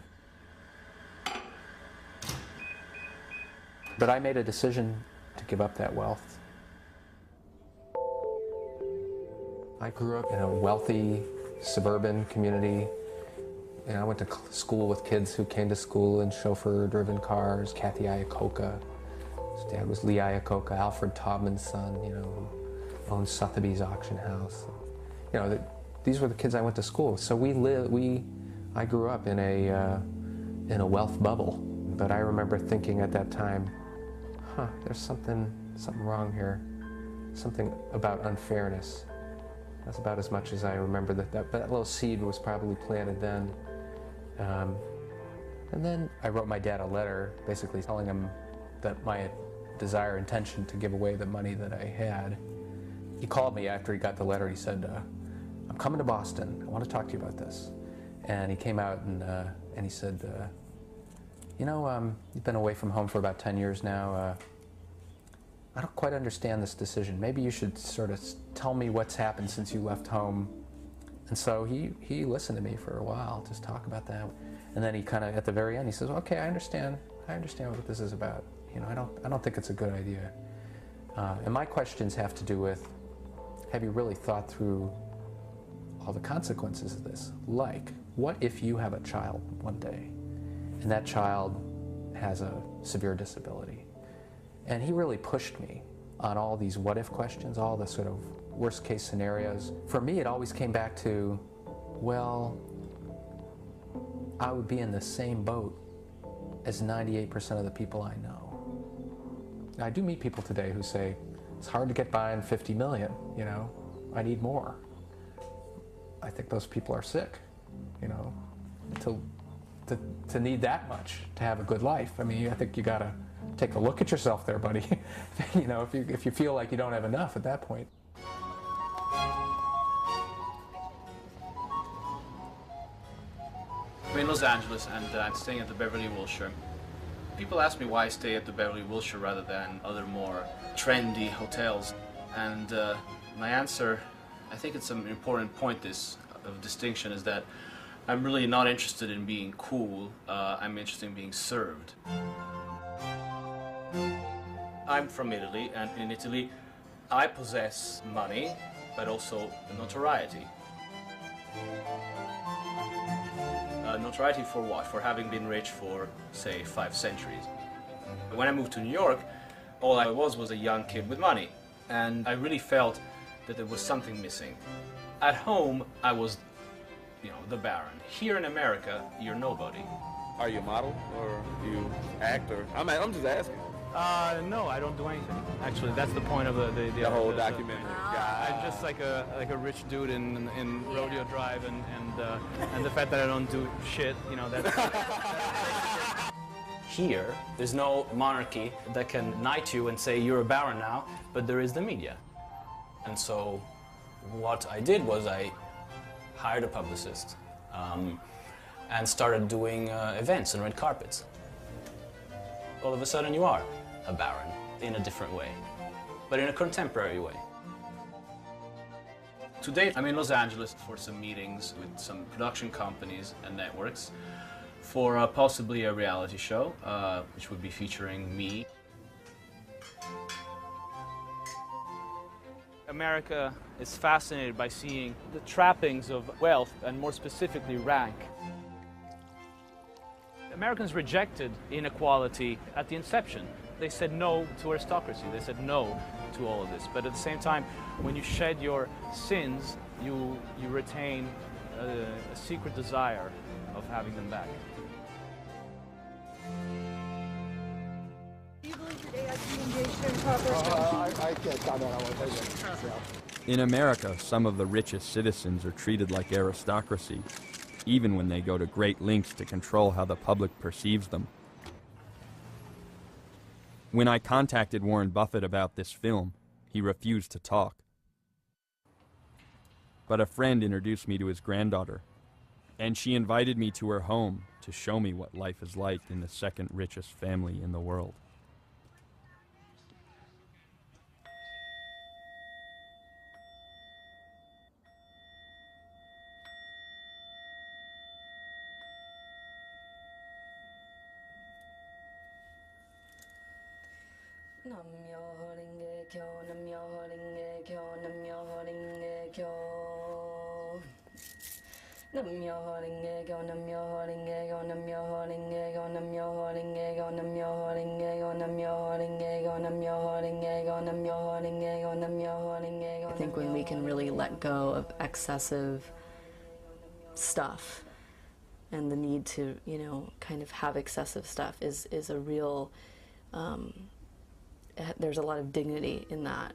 But I made a decision to give up that wealth. I grew up in a wealthy suburban community. And I went to school with kids who came to school in chauffeur-driven cars. Kathy Iacocca. His dad was Lee Iacocca, Alfred Taubman's son, who owned Sotheby's auction house. These were the kids I went to school with. So I grew up in a wealth bubble. But I remember thinking at that time, there's something wrong here. Something about unfairness. That's about as much as I remember that little seed was probably planted then. And then I wrote my dad a letter basically telling him that my intention to give away the money that I had. He called me after he got the letter. He said, I'm coming to Boston. I want to talk to you about this. And he came out and he said, you've been away from home for about 10 years now. I don't quite understand this decision. Maybe you should sort of tell me what's happened since you left home. And so he listened to me for a while, just talk about that. And then he kind of, at the very end, he says, okay, I understand what this is about. I don't think it's a good idea. And my questions have to do with, have you really thought through all the consequences of this? Like, what if you have a child one day, and that child has a severe disability? And he really pushed me on all these what if questions, all the sort of worst case scenarios. For me, it always came back to, well, I would be in the same boat as 98% of the people I know. I do meet people today who say, it's hard to get by on 50 million, I need more. I think those people are sick, to need that much to have a good life. I mean, I think you gotta take a look at yourself there, buddy. If you feel like you don't have enough at that point. I'm in Los Angeles and I'm staying at the Beverly Wilshire. People ask me why I stay at the Beverly Wilshire rather than other more trendy hotels. And my answer, I think it's an important point of distinction, is that I'm really not interested in being cool, I'm interested in being served. I'm from Italy, and in Italy I possess money, but also notoriety. Notoriety for what? For having been rich for, say, 5 centuries. When I moved to New York, all I was a young kid with money, and I really felt that there was something missing. At home, I was, the Baron. Here in America, you're nobody. Are you a model, or do you act, or... I'm just asking. No, I don't do anything. Actually, that's the point of the whole documentary. I'm just like a rich dude in Rodeo Drive, and the fact that I don't do shit, that's... Here, there's no monarchy that can knight you and say you're a baron now, but there is the media. And so what I did was I hired a publicist and started doing events and red carpets. All of a sudden you are a baron in a different way, but in a contemporary way. To date, I'm in Los Angeles for some meetings with some production companies and networks for possibly a reality show, which would be featuring me. America is fascinated by seeing the trappings of wealth, and more specifically rank. Americans rejected inequality at the inception. They said no to aristocracy, they said no to all of this. But at the same time, when you shed your sins, you retain a secret desire of having them back. Do you believe that AI can be engaged in proper I can't comment on what they In America, some of the richest citizens are treated like aristocracy, even when they go to great lengths to control how the public perceives them. When I contacted Warren Buffett about this film, he refused to talk. But a friend introduced me to his granddaughter, and she invited me to her home to show me what life is like in the second richest family in the world. I think when we can really let go of excessive stuff and the need to, kind of have excessive stuff is a real, there's a lot of dignity in that.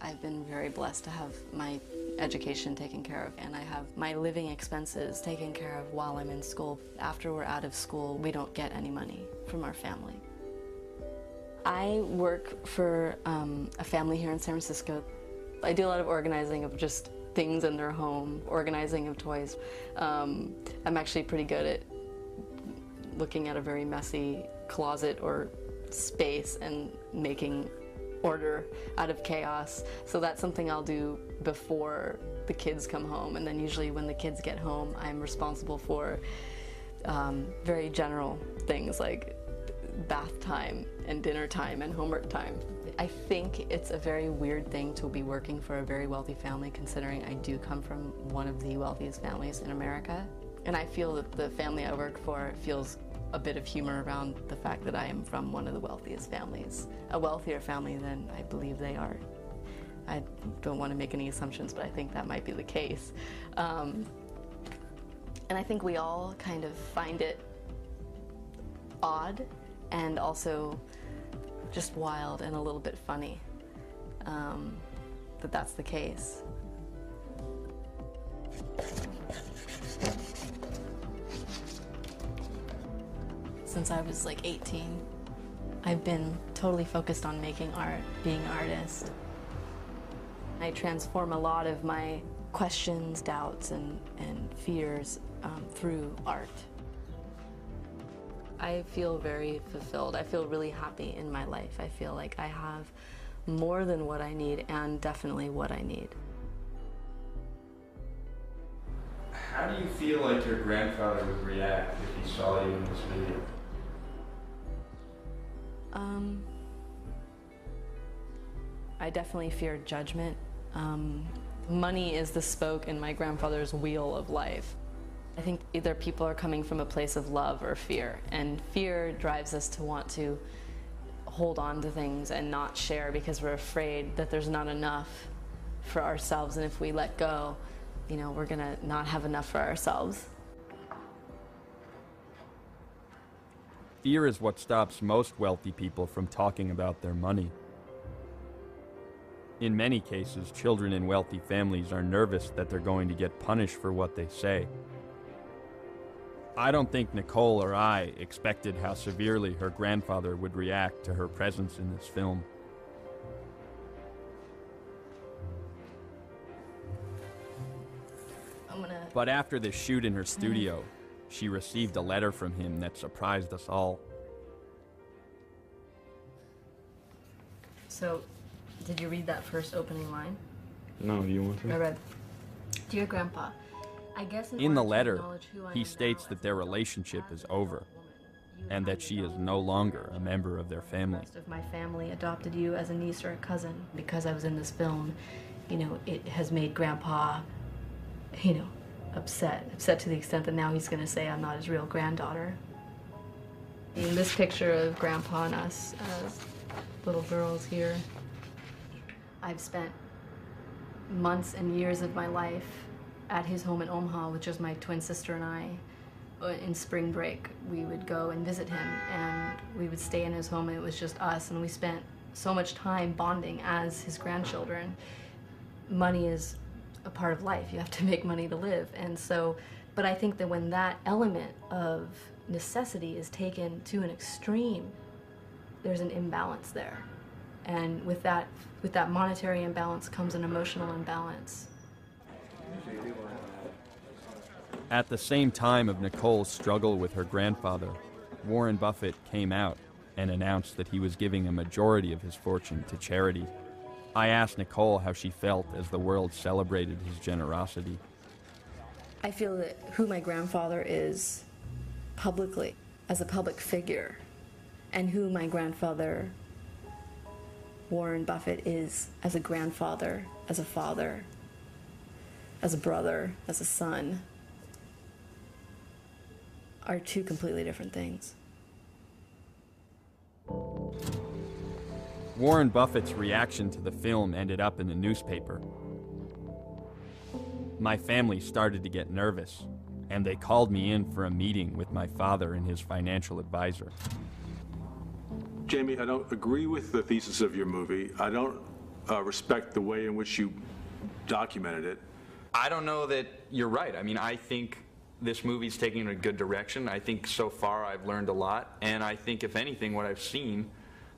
I've been very blessed to have my education taken care of, and I have my living expenses taken care of while I'm in school. After we're out of school, we don't get any money from our family. I work for a family here in San Francisco. I do a lot of organizing of just things in their home, organizing of toys. I'm actually pretty good at looking at a very messy closet or space and making order out of chaos. So that's something I'll do before the kids come home, and then usually when the kids get home, I'm responsible for very general things like bath time and dinner time and homework time. I think it's a very weird thing to be working for a very wealthy family, considering I do come from one of the wealthiest families in America. And I feel that the family I work for feels a bit of humor around the fact that I am from one of the wealthiest families. A wealthier family than I believe they are. I don't want to make any assumptions, but I think that might be the case. And I think we all kind of find it odd and also just wild and a little bit funny that that's the case. Since I was like 18, I've been totally focused on making art, being an artist. I transform a lot of my questions, doubts, and fears through art. I feel very fulfilled. I feel really happy in my life. I feel like I have more than what I need, and definitely what I need. How do you feel like your grandfather would react if he saw you in this video? I definitely fear judgment. Money is the spoke in my grandfather's wheel of life. I think either people are coming from a place of love or fear, and fear drives us to want to hold on to things and not share because we're afraid that there's not enough for ourselves, and if we let go, you know, we're gonna not have enough for ourselves. Fear is what stops most wealthy people from talking about their money. In many cases, children in wealthy families are nervous that they're going to get punished for what they say. I don't think Nicole or I expected how severely her grandfather would react to her presence in this film. But after the shoot in her studio, she received a letter from him that surprised us all. So, did you read that first opening line? No, you want to? I read, "Dear Grandpa, I guess In the letter, he states that their relationship is over and that she is no longer a member of their family. Most of my family adopted you as a niece or a cousin. Because I was in this film, you know, it has made Grandpa, you know, upset to the extent that now he's going to say I'm not his real granddaughter." In this picture of Grandpa and us as little girls here, I've spent months and years of my life at his home in Omaha with just my twin sister and I. In spring break, we would go and visit him, and we would stay in his home, and it was just us, and we spent so much time bonding as his grandchildren. Money is a part of life. You have to make money to live. And so, but I think that when that element of necessity is taken to an extreme, there's an imbalance there. And with that monetary imbalance comes an emotional imbalance. At the same time of Nicole's struggle with her grandfather, Warren Buffett came out and announced that he was giving a majority of his fortune to charity. I asked Nicole how she felt as the world celebrated his generosity. I feel that who my grandfather is publicly, as a public figure, and who my grandfather, Warren Buffett, is as a grandfather, as a father, as a brother, as a son, are two completely different things. Warren Buffett's reaction to the film ended up in the newspaper. My family started to get nervous, and they called me in for a meeting with my father and his financial advisor. Jamie, I don't agree with the thesis of your movie. I don't respect the way in which you documented it. I don't know that you're right. I mean, I think this movie's taking in a good direction. I think so far I've learned a lot, and I think, if anything, what I've seen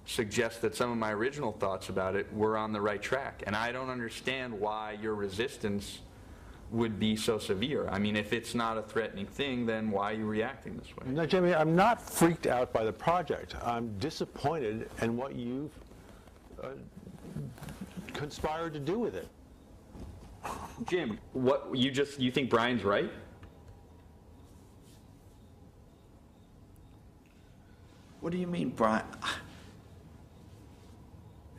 suggests that some of my original thoughts about it were on the right track. And I don't understand why your resistance would be so severe. I mean, if it's not a threatening thing, then why are you reacting this way? No, Jamie, I'm not freaked out by the project. I'm disappointed in what you've conspired to do with it. Jim, you think Brian's right? What do you mean, Brian?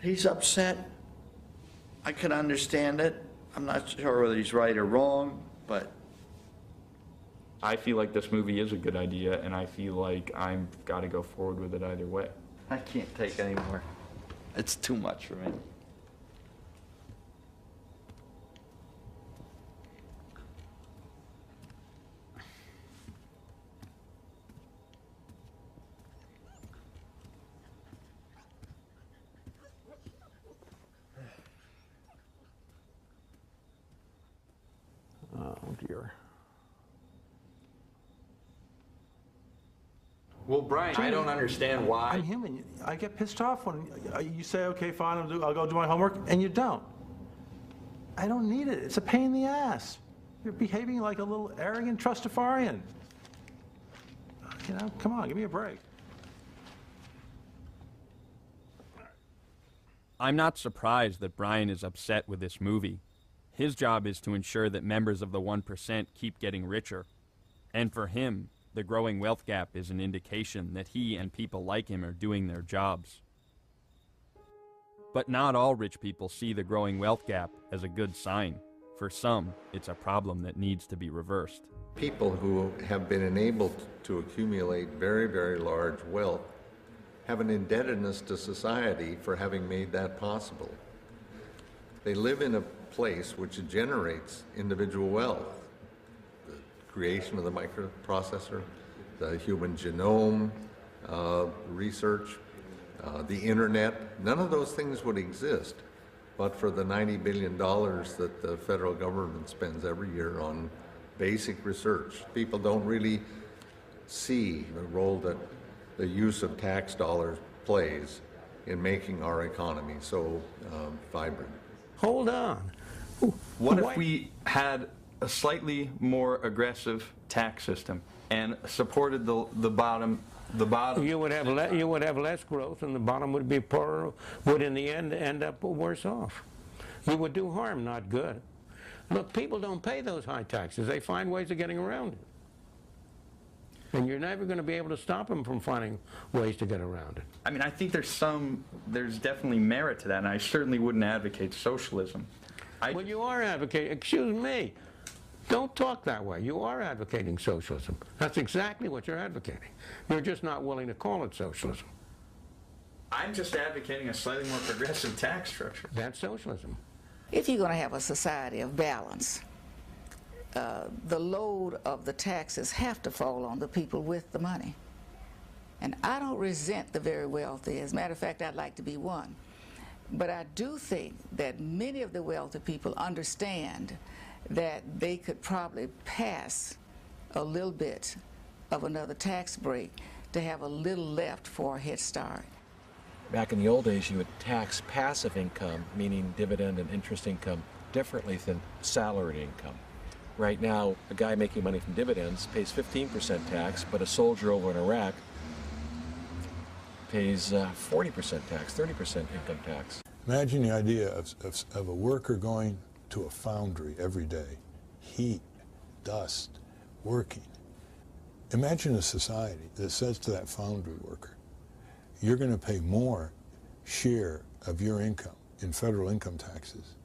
He's upset. I can understand it. I'm not sure whether he's right or wrong, but I feel like this movie is a good idea, and I feel like I've got to go forward with it either way. I can't take any more. It's too much for me. Oh dear. Well, Brian, I don't understand why. I'm human. I get pissed off when you say, okay, fine, I'll go do my homework, and you don't. I don't need it. It's a pain in the ass. You're behaving like a little arrogant trustafarian. You know, come on, give me a break. I'm not surprised that Brian is upset with this movie. His job is to ensure that members of the 1% keep getting richer. And for him, the growing wealth gap is an indication that he and people like him are doing their jobs. But not all rich people see the growing wealth gap as a good sign. For some, it's a problem that needs to be reversed. People who have been enabled to accumulate very, very large wealth have an indebtedness to society for having made that possible. They live in a place which generates individual wealth. The creation of the microprocessor, the human genome research, the internet, none of those things would exist but for the $90 billion that the federal government spends every year on basic research. People don't really see the role that the use of tax dollars plays in making our economy so vibrant. Hold on. What if we had a slightly more aggressive tax system and supported the bottom? You would have less growth, and the bottom would be poorer. Would in the end up worse off. You would do harm, not good. Look, people don't pay those high taxes. They find ways of getting around it. And you're never going to be able to stop them from finding ways to get around it. I mean, I think there's definitely merit to that, and I certainly wouldn't advocate socialism. Well, you are advocating, excuse me, don't talk that way. You are advocating socialism. That's exactly what you're advocating. You're just not willing to call it socialism. I'm just advocating a slightly more progressive tax structure. That's socialism. If you're going to have a society of balance, the load of the taxes have to fall on the people with the money. And I don't resent the very wealthy. As a matter of fact, I'd like to be one. But I do think that many of the wealthy people understand that they could probably pass a little bit of another tax break to have a little left for a head start. Back in the old days, you would tax passive income, meaning dividend and interest income, differently than salaried income. Right now, a guy making money from dividends pays 15% tax, but a soldier over in Iraq pays 40% tax, 30% income tax. Imagine the idea of a worker going to a foundry every day, heat, dust, working. Imagine a society that says to that foundry worker, you're going to pay more share of your income in federal income taxes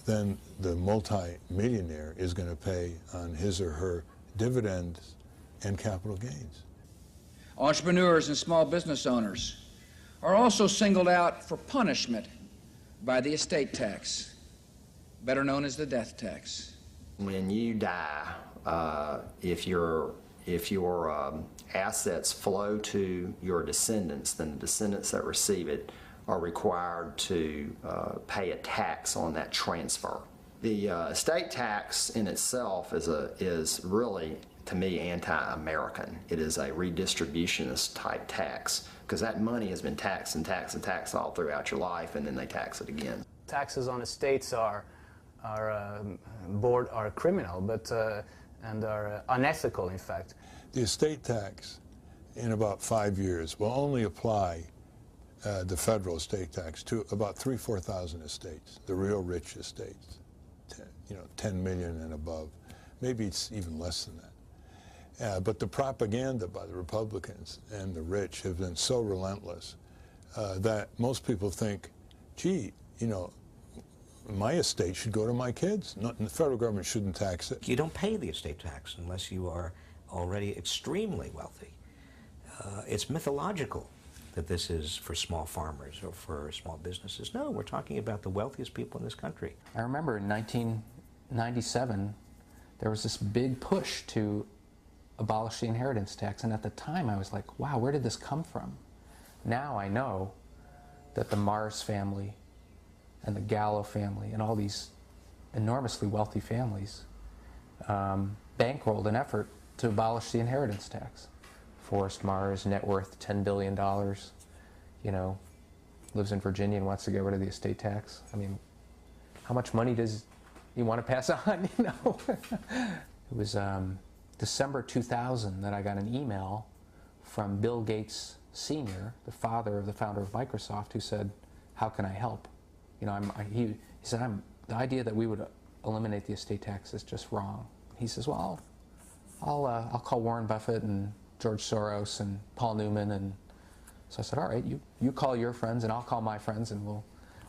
than the multi-millionaire is going to pay on his or her dividends and capital gains. Entrepreneurs and small business owners are also singled out for punishment by the estate tax, better known as the death tax. When you die, if your assets flow to your descendants, then the descendants that receive it are required to pay a tax on that transfer. The estate tax in itself is really, to me, anti-American. It is a redistributionist type tax because that money has been taxed and taxed and taxed all throughout your life, and then they tax it again. Taxes on estates are criminal, but and are unethical, in fact. The estate tax, in about 5 years, will only apply the federal estate tax to about 4,000 estates, the real rich estates, 10 million and above. Maybe it's even less than that. But the propaganda by the Republicans and the rich have been so relentless that most people think, gee, my estate should go to my kids. The federal government shouldn't tax it. You don't pay the estate tax unless you are already extremely wealthy. It's mythological that this is for small farmers or for small businesses. No, we're talking about the wealthiest people in this country. I remember in 1997, there was this big push to abolish the inheritance tax, and at the time I was like, wow, where did this come from? Now I know that the Mars family and the Gallo family and all these enormously wealthy families bankrolled an effort to abolish the inheritance tax. Forrest Mars, net worth $10 billion, lives in Virginia and wants to get rid of the estate tax. I mean, how much money does he want to pass on, It was December 2000 that I got an email from Bill Gates Sr., the father of the founder of Microsoft, who said, how can I help? He said, the idea that we would eliminate the estate tax is just wrong. He says, well, I'll call Warren Buffett and George Soros and Paul Newman. And so I said, all right, you call your friends and I'll call my friends and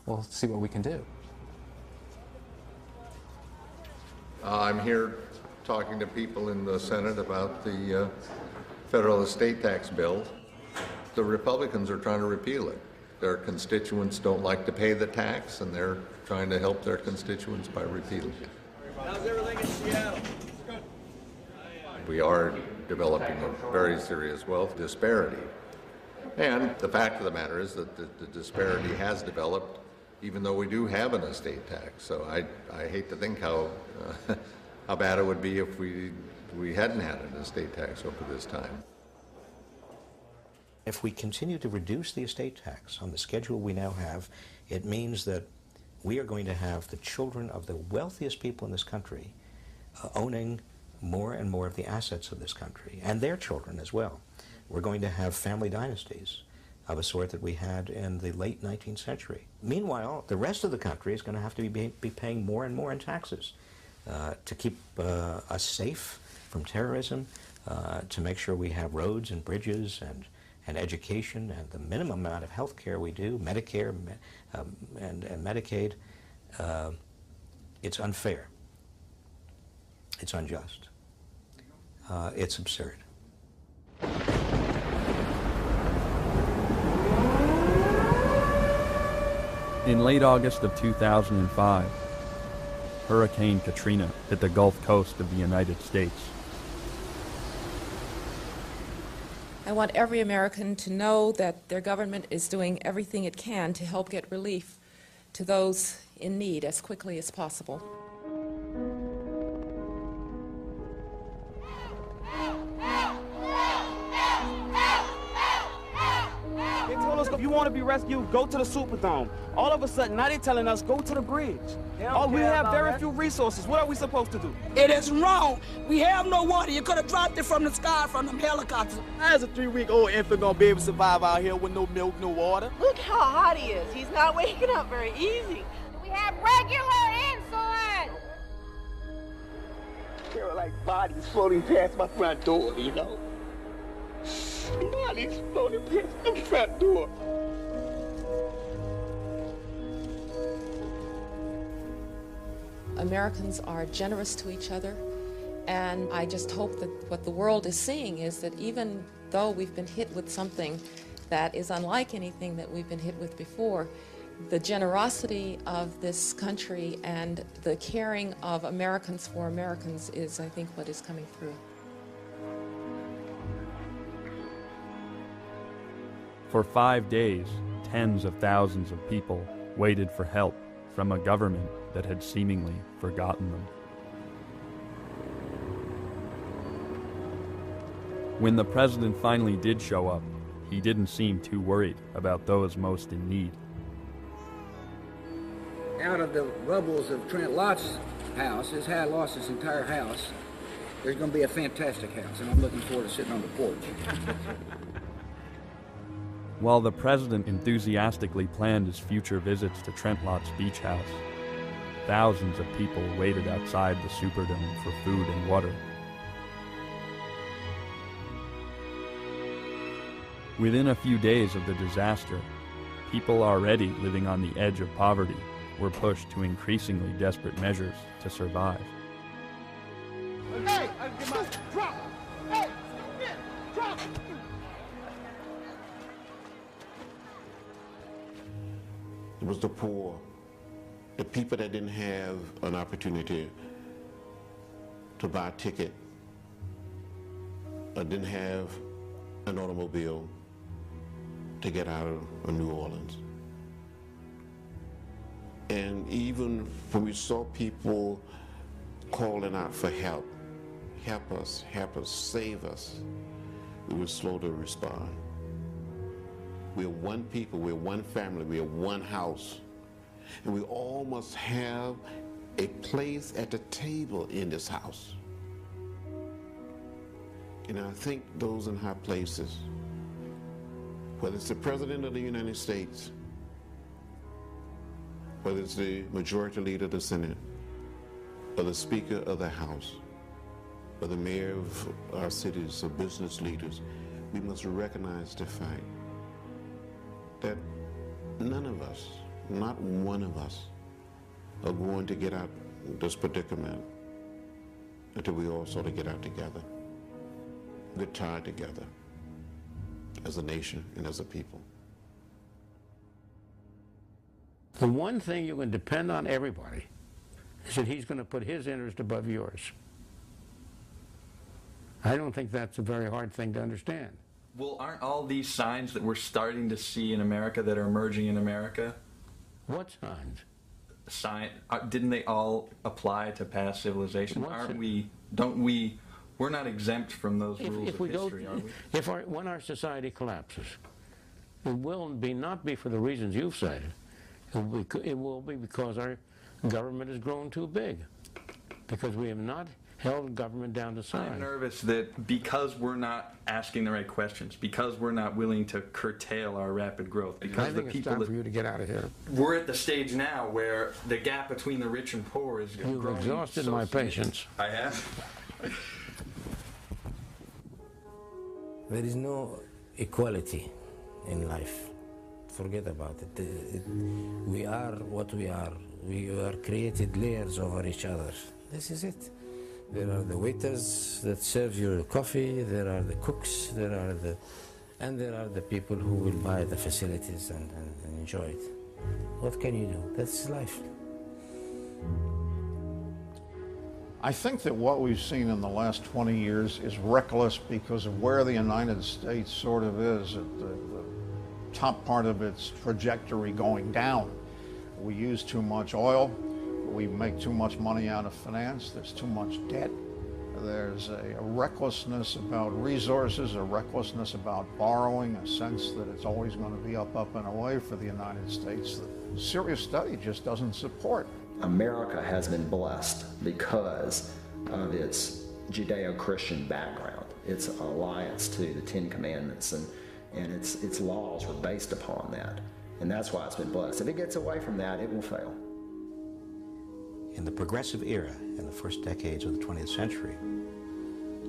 we'll see what we can do. I'm here talking to people in the Senate about the federal estate tax bill. The Republicans are trying to repeal it. Their constituents don't like to pay the tax, and they're trying to help their constituents by repealing it. How's everything in Seattle? We are developing a very serious wealth disparity. And the fact of the matter is that the disparity has developed even though we do have an estate tax. So I hate to think how bad it would be if we hadn't had an estate tax over this time. If we continue to reduce the estate tax on the schedule we now have, it means that we are going to have the children of the wealthiest people in this country owning more and more of the assets of this country, and their children as well. We're going to have family dynasties of a sort that we had in the late 19th century. Meanwhile, the rest of the country is going to have to be paying more and more in taxes to keep us safe from terrorism, to make sure we have roads and bridges and education and the minimum amount of health care we do, Medicare and Medicaid. It's unfair. It's unjust. It's absurd. In late August of 2005, Hurricane Katrina hit the Gulf Coast of the United States. I want every American to know that their government is doing everything it can to help get relief to those in need as quickly as possible. They told us if you want to be rescued, go to the Superdome. All of a sudden, now they're telling us go to the bridge. We have very few resources. What are we supposed to do? It is wrong. We have no water. You could have dropped it from the sky from them helicopters. How's a 3-week-old infant gonna be able to survive out here with no milk, no water? Look how hot he is. He's not waking up very easy. We have regular insulin. There are like bodies floating past my front door, you know? Bodies floating past the front door. Americans are generous to each other, and I just hope that what the world is seeing is that even though we've been hit with something that is unlike anything that we've been hit with before, the generosity of this country and the caring of Americans for Americans is, I think, what is coming through. For 5 days, tens of thousands of people waited for help from a government that had seemingly forgotten them. When the president finally did show up, he didn't seem too worried about those most in need. Out of the rubbles of Trent Lott's house, his had lost his entire house, there's going to be a fantastic house, and I'm looking forward to sitting on the porch. While the president enthusiastically planned his future visits to Trent Lott's beach house, thousands of people waited outside the Superdome for food and water. Within a few days of the disaster, people already living on the edge of poverty were pushed to increasingly desperate measures to survive. Hey, drop! Hey, drop! It was the poor, the people that didn't have an opportunity to buy a ticket, or didn't have an automobile to get out of New Orleans. And even when we saw people calling out for help us, save us, we were slow to respond. We're one people, we're one family, we're one house. And we all must have a place at the table in this house. And I think those in high places, whether it's the President of the United States, whether it's the Majority Leader of the Senate, or the Speaker of the House, or the mayor of our cities, or business leaders, we must recognize the fact that none of us, not one of us, are going to get out of this predicament until we all sort of get out together, get tired together as a nation and as a people. The one thing you can depend on everybody is that he's going to put his interest above yours. I don't think that's a very hard thing to understand. Well, aren't all these signs that we're starting to see in America that are emerging in America? What signs? Didn't they all apply to past civilizations? We're not exempt from those rules of history, are we? When our society collapses, it will not be for the reasons you've cited. It will be because our government has grown too big, because we have not held government down to size. I'm nervous that because we're not asking the right questions, because we're not willing to curtail our rapid growth, because I think it's time for you to get out of here. We're at the stage now where the gap between the rich and poor is growing. You've exhausted my patience. I have. There is no equality in life. Forget about it. We are what we are. We are created layers over each other. This is it. There are the waiters that serve your coffee, there are the cooks, and there are the people who will buy the facilities and enjoy it. What can you do? That's life. I think that what we've seen in the last 20 years is reckless because of where the United States sort of is at the top part of its trajectory going down. We use too much oil. We make too much money out of finance. There's too much debt. There's a recklessness about resources, a recklessness about borrowing, a sense that it's always going to be up, and away for the United States that serious study just doesn't support. America has been blessed because of its Judeo-Christian background, its alliance to the Ten Commandments, and its laws were based upon that. And that's why it's been blessed. If it gets away from that, it will fail. In the progressive era, in the first decades of the 20th century,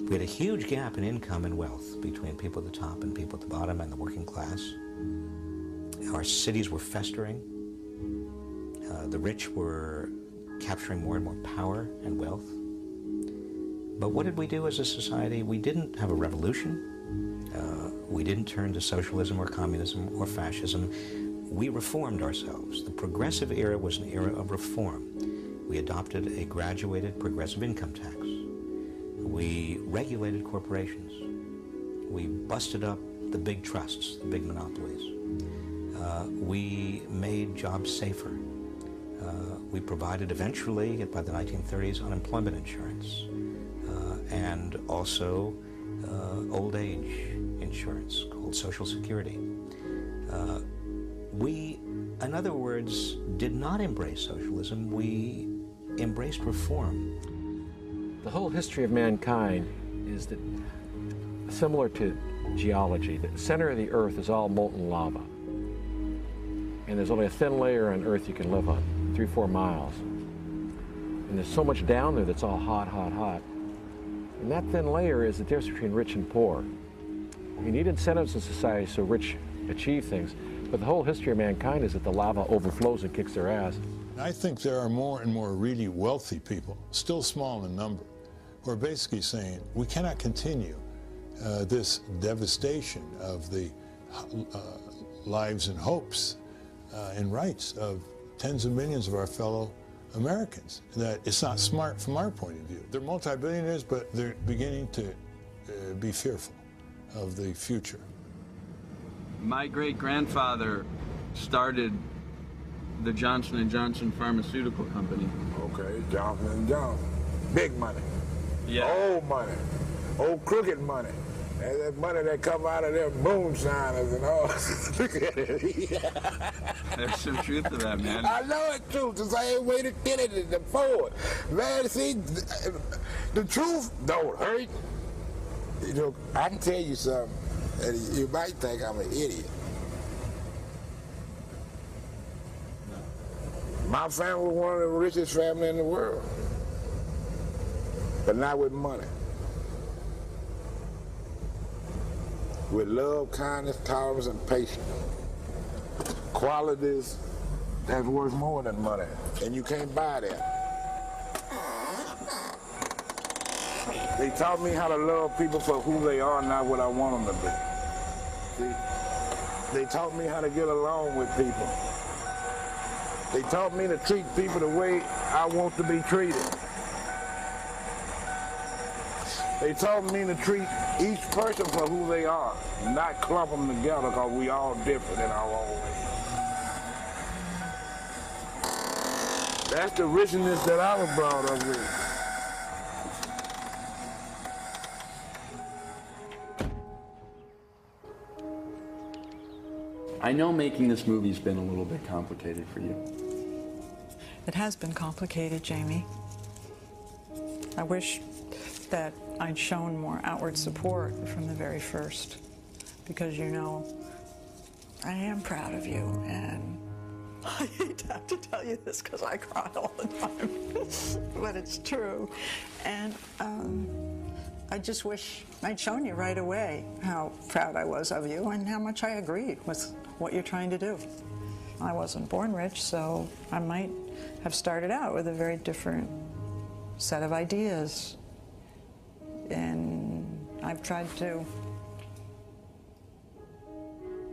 we had a huge gap in income and wealth between people at the top and people at the bottom and the working class. Our cities were festering. The rich were capturing more and more power and wealth. But what did we do as a society? We didn't have a revolution. We didn't turn to socialism or communism or fascism. We reformed ourselves. The progressive era was an era of reform. We adopted a graduated progressive income tax. We regulated corporations. We busted up the big trusts, the big monopolies. We made jobs safer. We provided eventually, by the 1930s, unemployment insurance and also old age insurance called Social Security. We, in other words, did not embrace socialism. We embraced reform. The whole history of mankind is that similar to geology. The center of the earth is all molten lava. And there's only a thin layer on earth you can live on, 3-4 miles. And there's so much down there that's all hot, hot, hot. And that thin layer is the difference between rich and poor. You need incentives in society so rich achieve things, but the whole history of mankind is that the lava overflows and kicks their ass. I think there are more and more really wealthy people, still small in number, who are basically saying we cannot continue this devastation of the lives and hopes and rights of tens of millions of our fellow Americans. That it's not smart from our point of view. They're multi-billionaires, but they're beginning to be fearful of the future. My great-grandfather started the Johnson & Johnson pharmaceutical company. Okay, Johnson & Johnson. Big money. Yeah. Old money. Old crooked money. And that money that come out of them moonshiners and all. Look at it. There's some truth to that, man. I know it's true. The same way to get it to forward. Man, see, the truth don't hurt. You know, I can tell you something, and you might think I'm an idiot. My family was one of the richest families in the world. but not with money. With love, kindness, tolerance, and patience. Qualities that's worth more than money, and you can't buy that. They taught me how to love people for who they are, not what I want them to be. See? They taught me how to get along with people. They taught me to treat people the way I want to be treated. They taught me to treat each person for who they are, not clump them together, because we all different in our own way. That's the richness that I was brought up with. I know making this movie's been a little bit complicated for you. It has been complicated, Jamie. I wish that I'd shown more outward support from the very first, because, you know, I am proud of you, and I hate to have to tell you this because I cry all the time, but it's true. And I just wish I'd shown you right away how proud I was of you and how much I agreed with what you're trying to do. I wasn't born rich, so I might have started out with a very different set of ideas. And I've tried to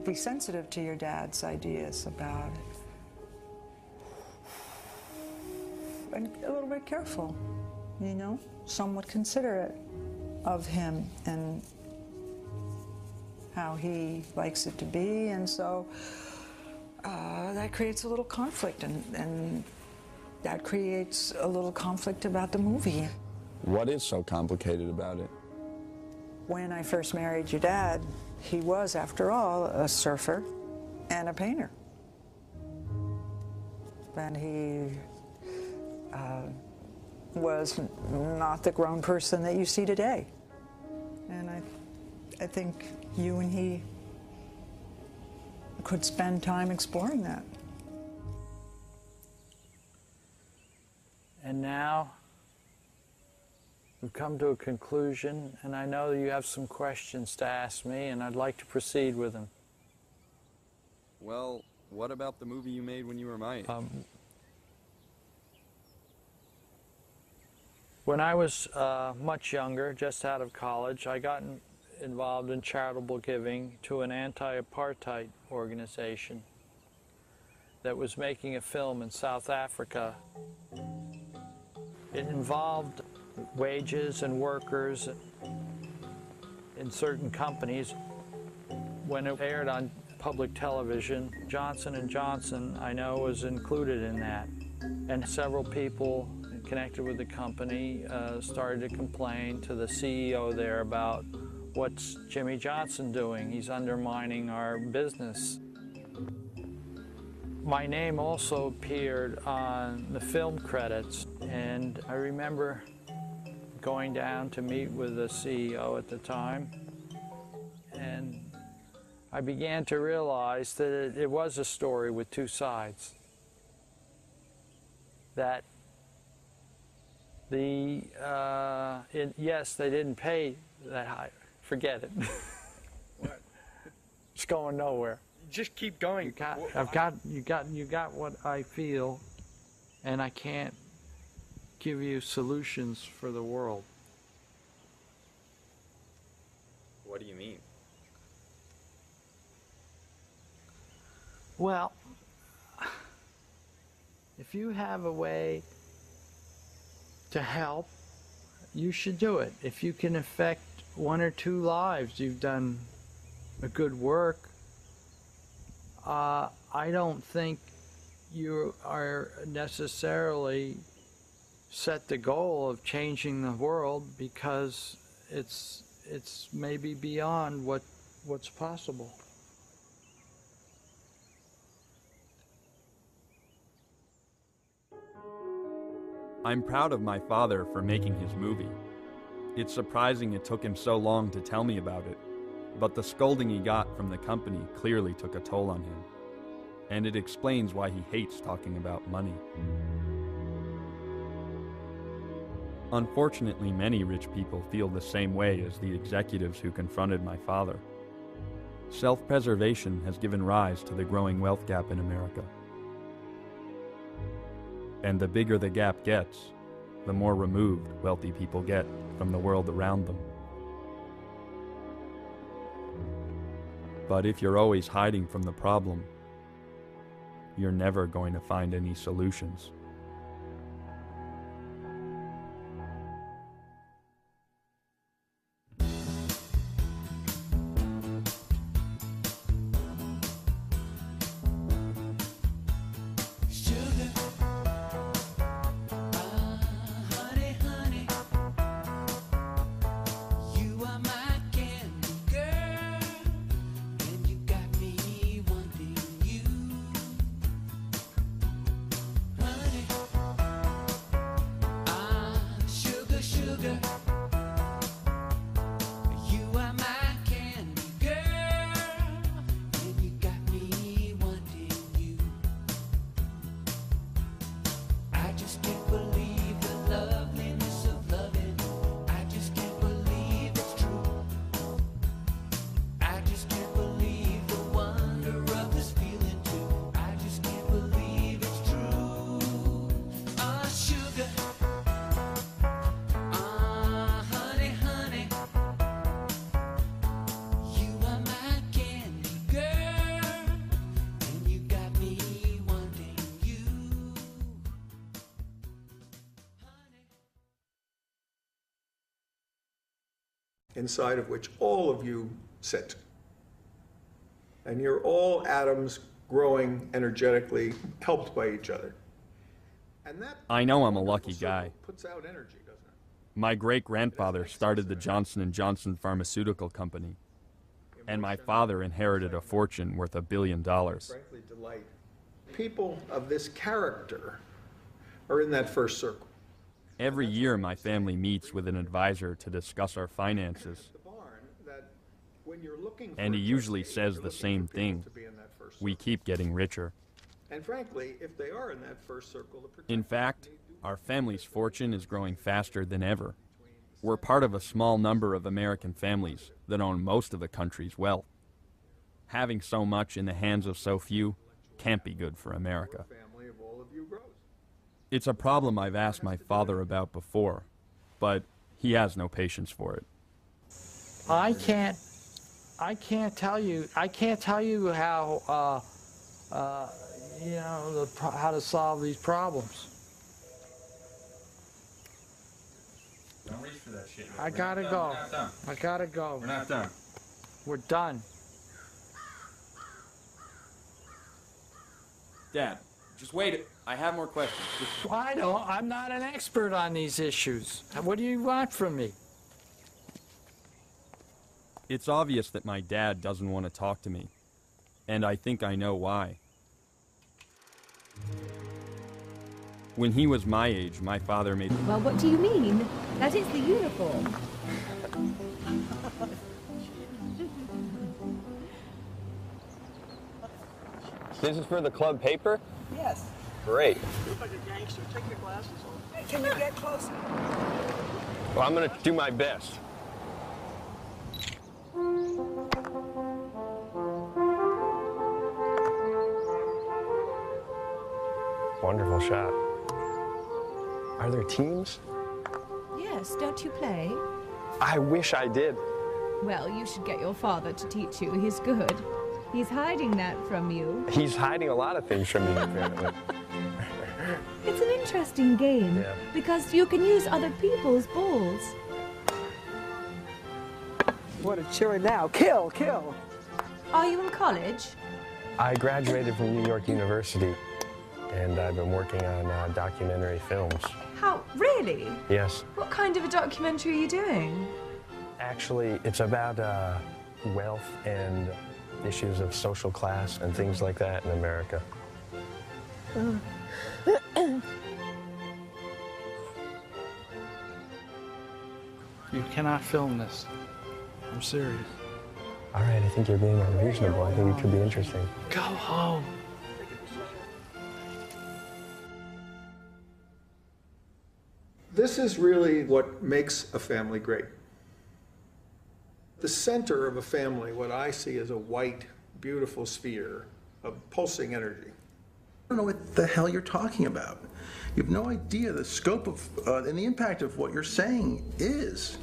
be sensitive to your dad's ideas about it. And a little bit careful, you know, somewhat considerate of him and how he likes it to be, and so that creates a little conflict, and that creates a little conflict about the movie. What is so complicated about it? When I first married your dad, he was, after all, a surfer and a painter. And he was not the grown person that you see today. And I think you and he could spend time exploring that. And now we've come to a conclusion, and I know you have some questions to ask me, and I'd like to proceed with them. Well, what about the movie you made when you were my age? When I was much younger, just out of college, I got involved in charitable giving to an anti-apartheid organization that was making a film in South Africa. It involved wages and workers in certain companies. When it aired on public television, Johnson & Johnson, I know, was included in that. And several people connected with the company started to complain to the CEO there about, what's Jimmy Johnson doing? He's undermining our business. My name also appeared on the film credits, and I remember going down to meet with the CEO at the time, and I began to realize that it was a story with two sides. That yes, they didn't pay that high. Forget it. What? It's going nowhere. Just keep going. You got what I feel, and I can't give you solutions for the world. What do you mean? Well, if you have a way to help, you should do it. If you can affect one or two lives, you've done a good work. I don't think you are necessarily set the goal of changing the world, because it's maybe beyond what's possible. I'm proud of my father for making his movie. It's surprising it took him so long to tell me about it, but the scolding he got from the company clearly took a toll on him, and it explains why he hates talking about money. Unfortunately, many rich people feel the same way as the executives who confronted my father. Self-preservation has given rise to the growing wealth gap in America. And the bigger the gap gets, the more removed wealthy people get from the world around them. But if you're always hiding from the problem, you're never going to find any solutions. Inside of which all of you sit. And you're all atoms growing energetically, helped by each other. And that I know I'm a lucky guy. puts out energy, doesn't it? My great-grandfather started the Johnson & Johnson pharmaceutical company, and my father inherited a fortune worth $1 billion. Frankly, delight. People of this character are in that first circle. Every year, my family meets with an advisor to discuss our finances. And he usually says the same thing. We keep getting richer. And frankly, if they are in that first circle, In fact, our family's fortune is growing faster than ever. We're part of a small number of American families that own most of the country's wealth. Having so much in the hands of so few can't be good for America. It's a problem I've asked my father about before, but he has no patience for it. I can't tell you how, how to solve these problems. Don't reach for that shit. I gotta go. I gotta go. We're not done. We're done. Dad, just wait. I have more questions. I'm not an expert on these issues. What do you want from me? It's obvious that my dad doesn't want to talk to me, and I think I know why. When he was my age, my father made... Well, what do you mean? That is the uniform. This is for the club paper? Yes. Great. You look like a gangster. Take your glasses off. Hey, can you get closer? Well, I'm going to do my best. Wonderful shot. Are there teams? Yes, don't you play? I wish I did. Well, you should get your father to teach you. He's good. He's hiding that from you. He's hiding a lot of things from me, apparently. It's an interesting game, because you can use other people's balls. What a cheer now. Kill, kill. Are you in college? I graduated from New York University, and I've been working on documentary films. How? Really? Yes. What kind of a documentary are you doing? Actually, it's about wealth and issues of social class and things like that in America. You cannot film this. I'm serious. All right, I think you're being unreasonable. I think it could be interesting. Go home. This is really what makes a family great. The center of a family, what I see as a white, beautiful sphere of pulsing energy. I don't know what the hell you're talking about. You have no idea the scope of and the impact of what you're saying is.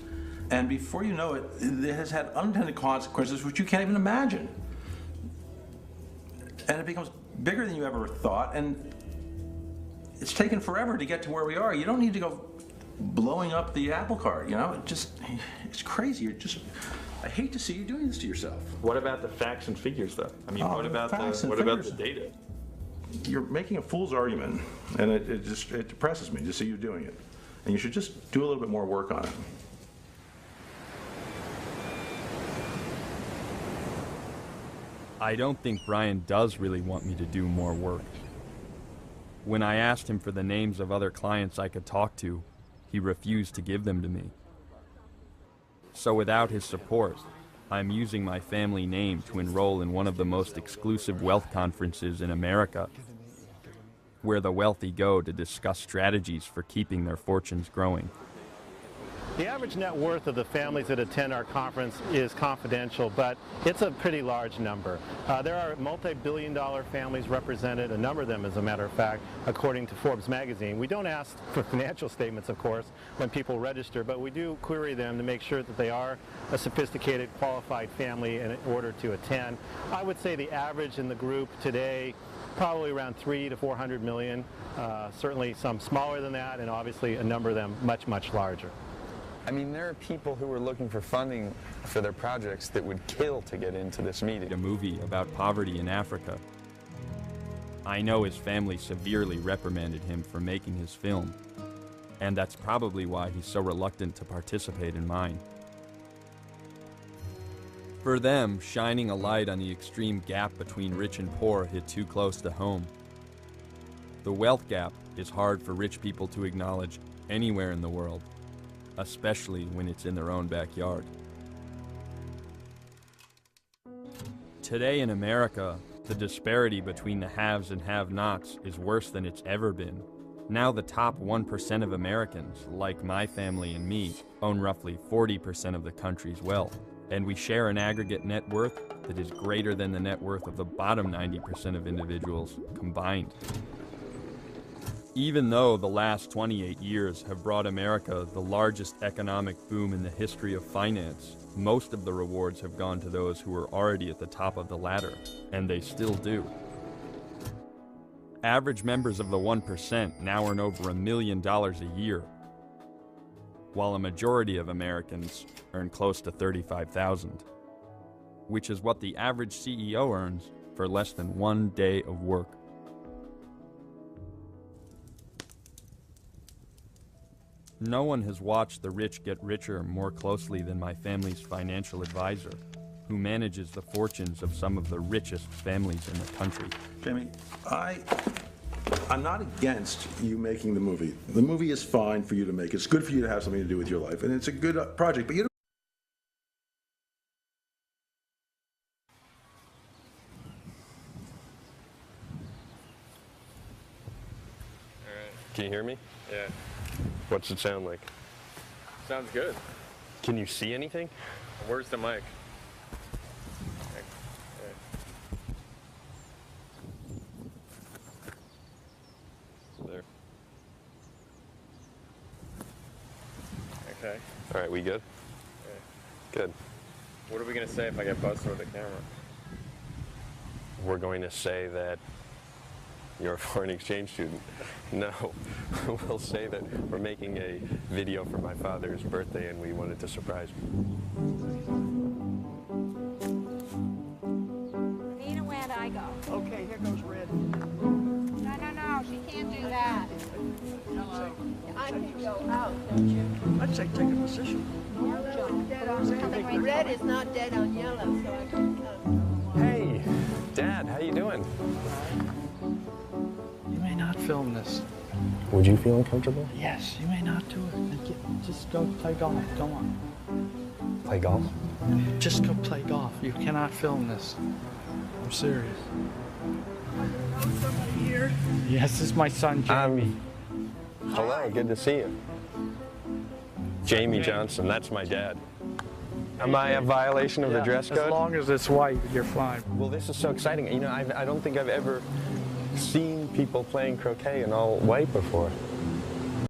And before you know it, it has had unintended consequences which you can't even imagine. And it becomes bigger than you ever thought, and it's taken forever to get to where we are. You don't need to go blowing up the apple cart, you know? It's crazy. I hate to see you doing this to yourself. What about the facts and figures, though? I mean, what about the data? You're making a fool's argument, and it depresses me to see you doing it. And you should just do a little bit more work on it. I don't think Brian does really want me to do more work. When I asked him for the names of other clients I could talk to, he refused to give them to me. So without his support, I'm using my family name to enroll in one of the most exclusive wealth conferences in America, where the wealthy go to discuss strategies for keeping their fortunes growing. The average net worth of the families that attend our conference is confidential, but it's a pretty large number. There are multi-billion-dollar families represented, a number of them as a matter of fact, according to Forbes magazine. We don't ask for financial statements, of course, when people register, but we do query them to make sure that they are a sophisticated, qualified family in order to attend. I would say the average in the group today, probably around 300 to 400 million, certainly some smaller than that, and obviously a number of them much, much larger. I mean, there are people who are looking for funding for their projects that would kill to get into this meeting. A movie about poverty in Africa. I know his family severely reprimanded him for making his film, and that's probably why he's so reluctant to participate in mine. For them, shining a light on the extreme gap between rich and poor hit too close to home. The wealth gap is hard for rich people to acknowledge anywhere in the world, especially when it's in their own backyard. Today in America, the disparity between the haves and have-nots is worse than it's ever been. Now the top 1% of Americans, like my family and me, own roughly 40% of the country's wealth, and we share an aggregate net worth that is greater than the net worth of the bottom 90% of individuals combined. Even though the last 28 years have brought America the largest economic boom in the history of finance, most of the rewards have gone to those who were already at the top of the ladder, and they still do. Average members of the 1% now earn over $1 million a year, while a majority of Americans earn close to $35,000, which is what the average CEO earns for less than 1 day of work. No one has watched the rich get richer more closely than my family's financial advisor, who manages the fortunes of some of the richest families in the country. Jamie, I'm not against you making the movie. The movie is fine for you to make. It's good for you to have something to do with your life, and it's a good project, but you don't. Can you hear me? Yeah. What's it sound like? Sounds good. Can you see anything? Where's the mic? There. Okay. All right, we good? Good. What are we going to say if I get busted with a camera? We're going to say that you're a foreign exchange student. No, we'll say that we're making a video for my father's birthday and we wanted to surprise you. Nina, where'd I go? Okay, here goes Red. No, she can't do that. Hello. I can go out, don't you? I'd say take a position. Red is not dead on yellow, so I can. Hey, Dad, how you doing? You may not film this. Would you feel uncomfortable? Yes, you may not do it. Just go play golf. Go on. Play golf? Just go play golf. You cannot film this. I'm serious. Somebody here? Yes, this is my son, Jamie. Hello, good to see you. Jamie Johnson, that's my dad. Am I a violation of the dress code? As long as it's white, you're fine. Well, this is so exciting. You know, I don't think I've ever seen people playing croquet in all white before.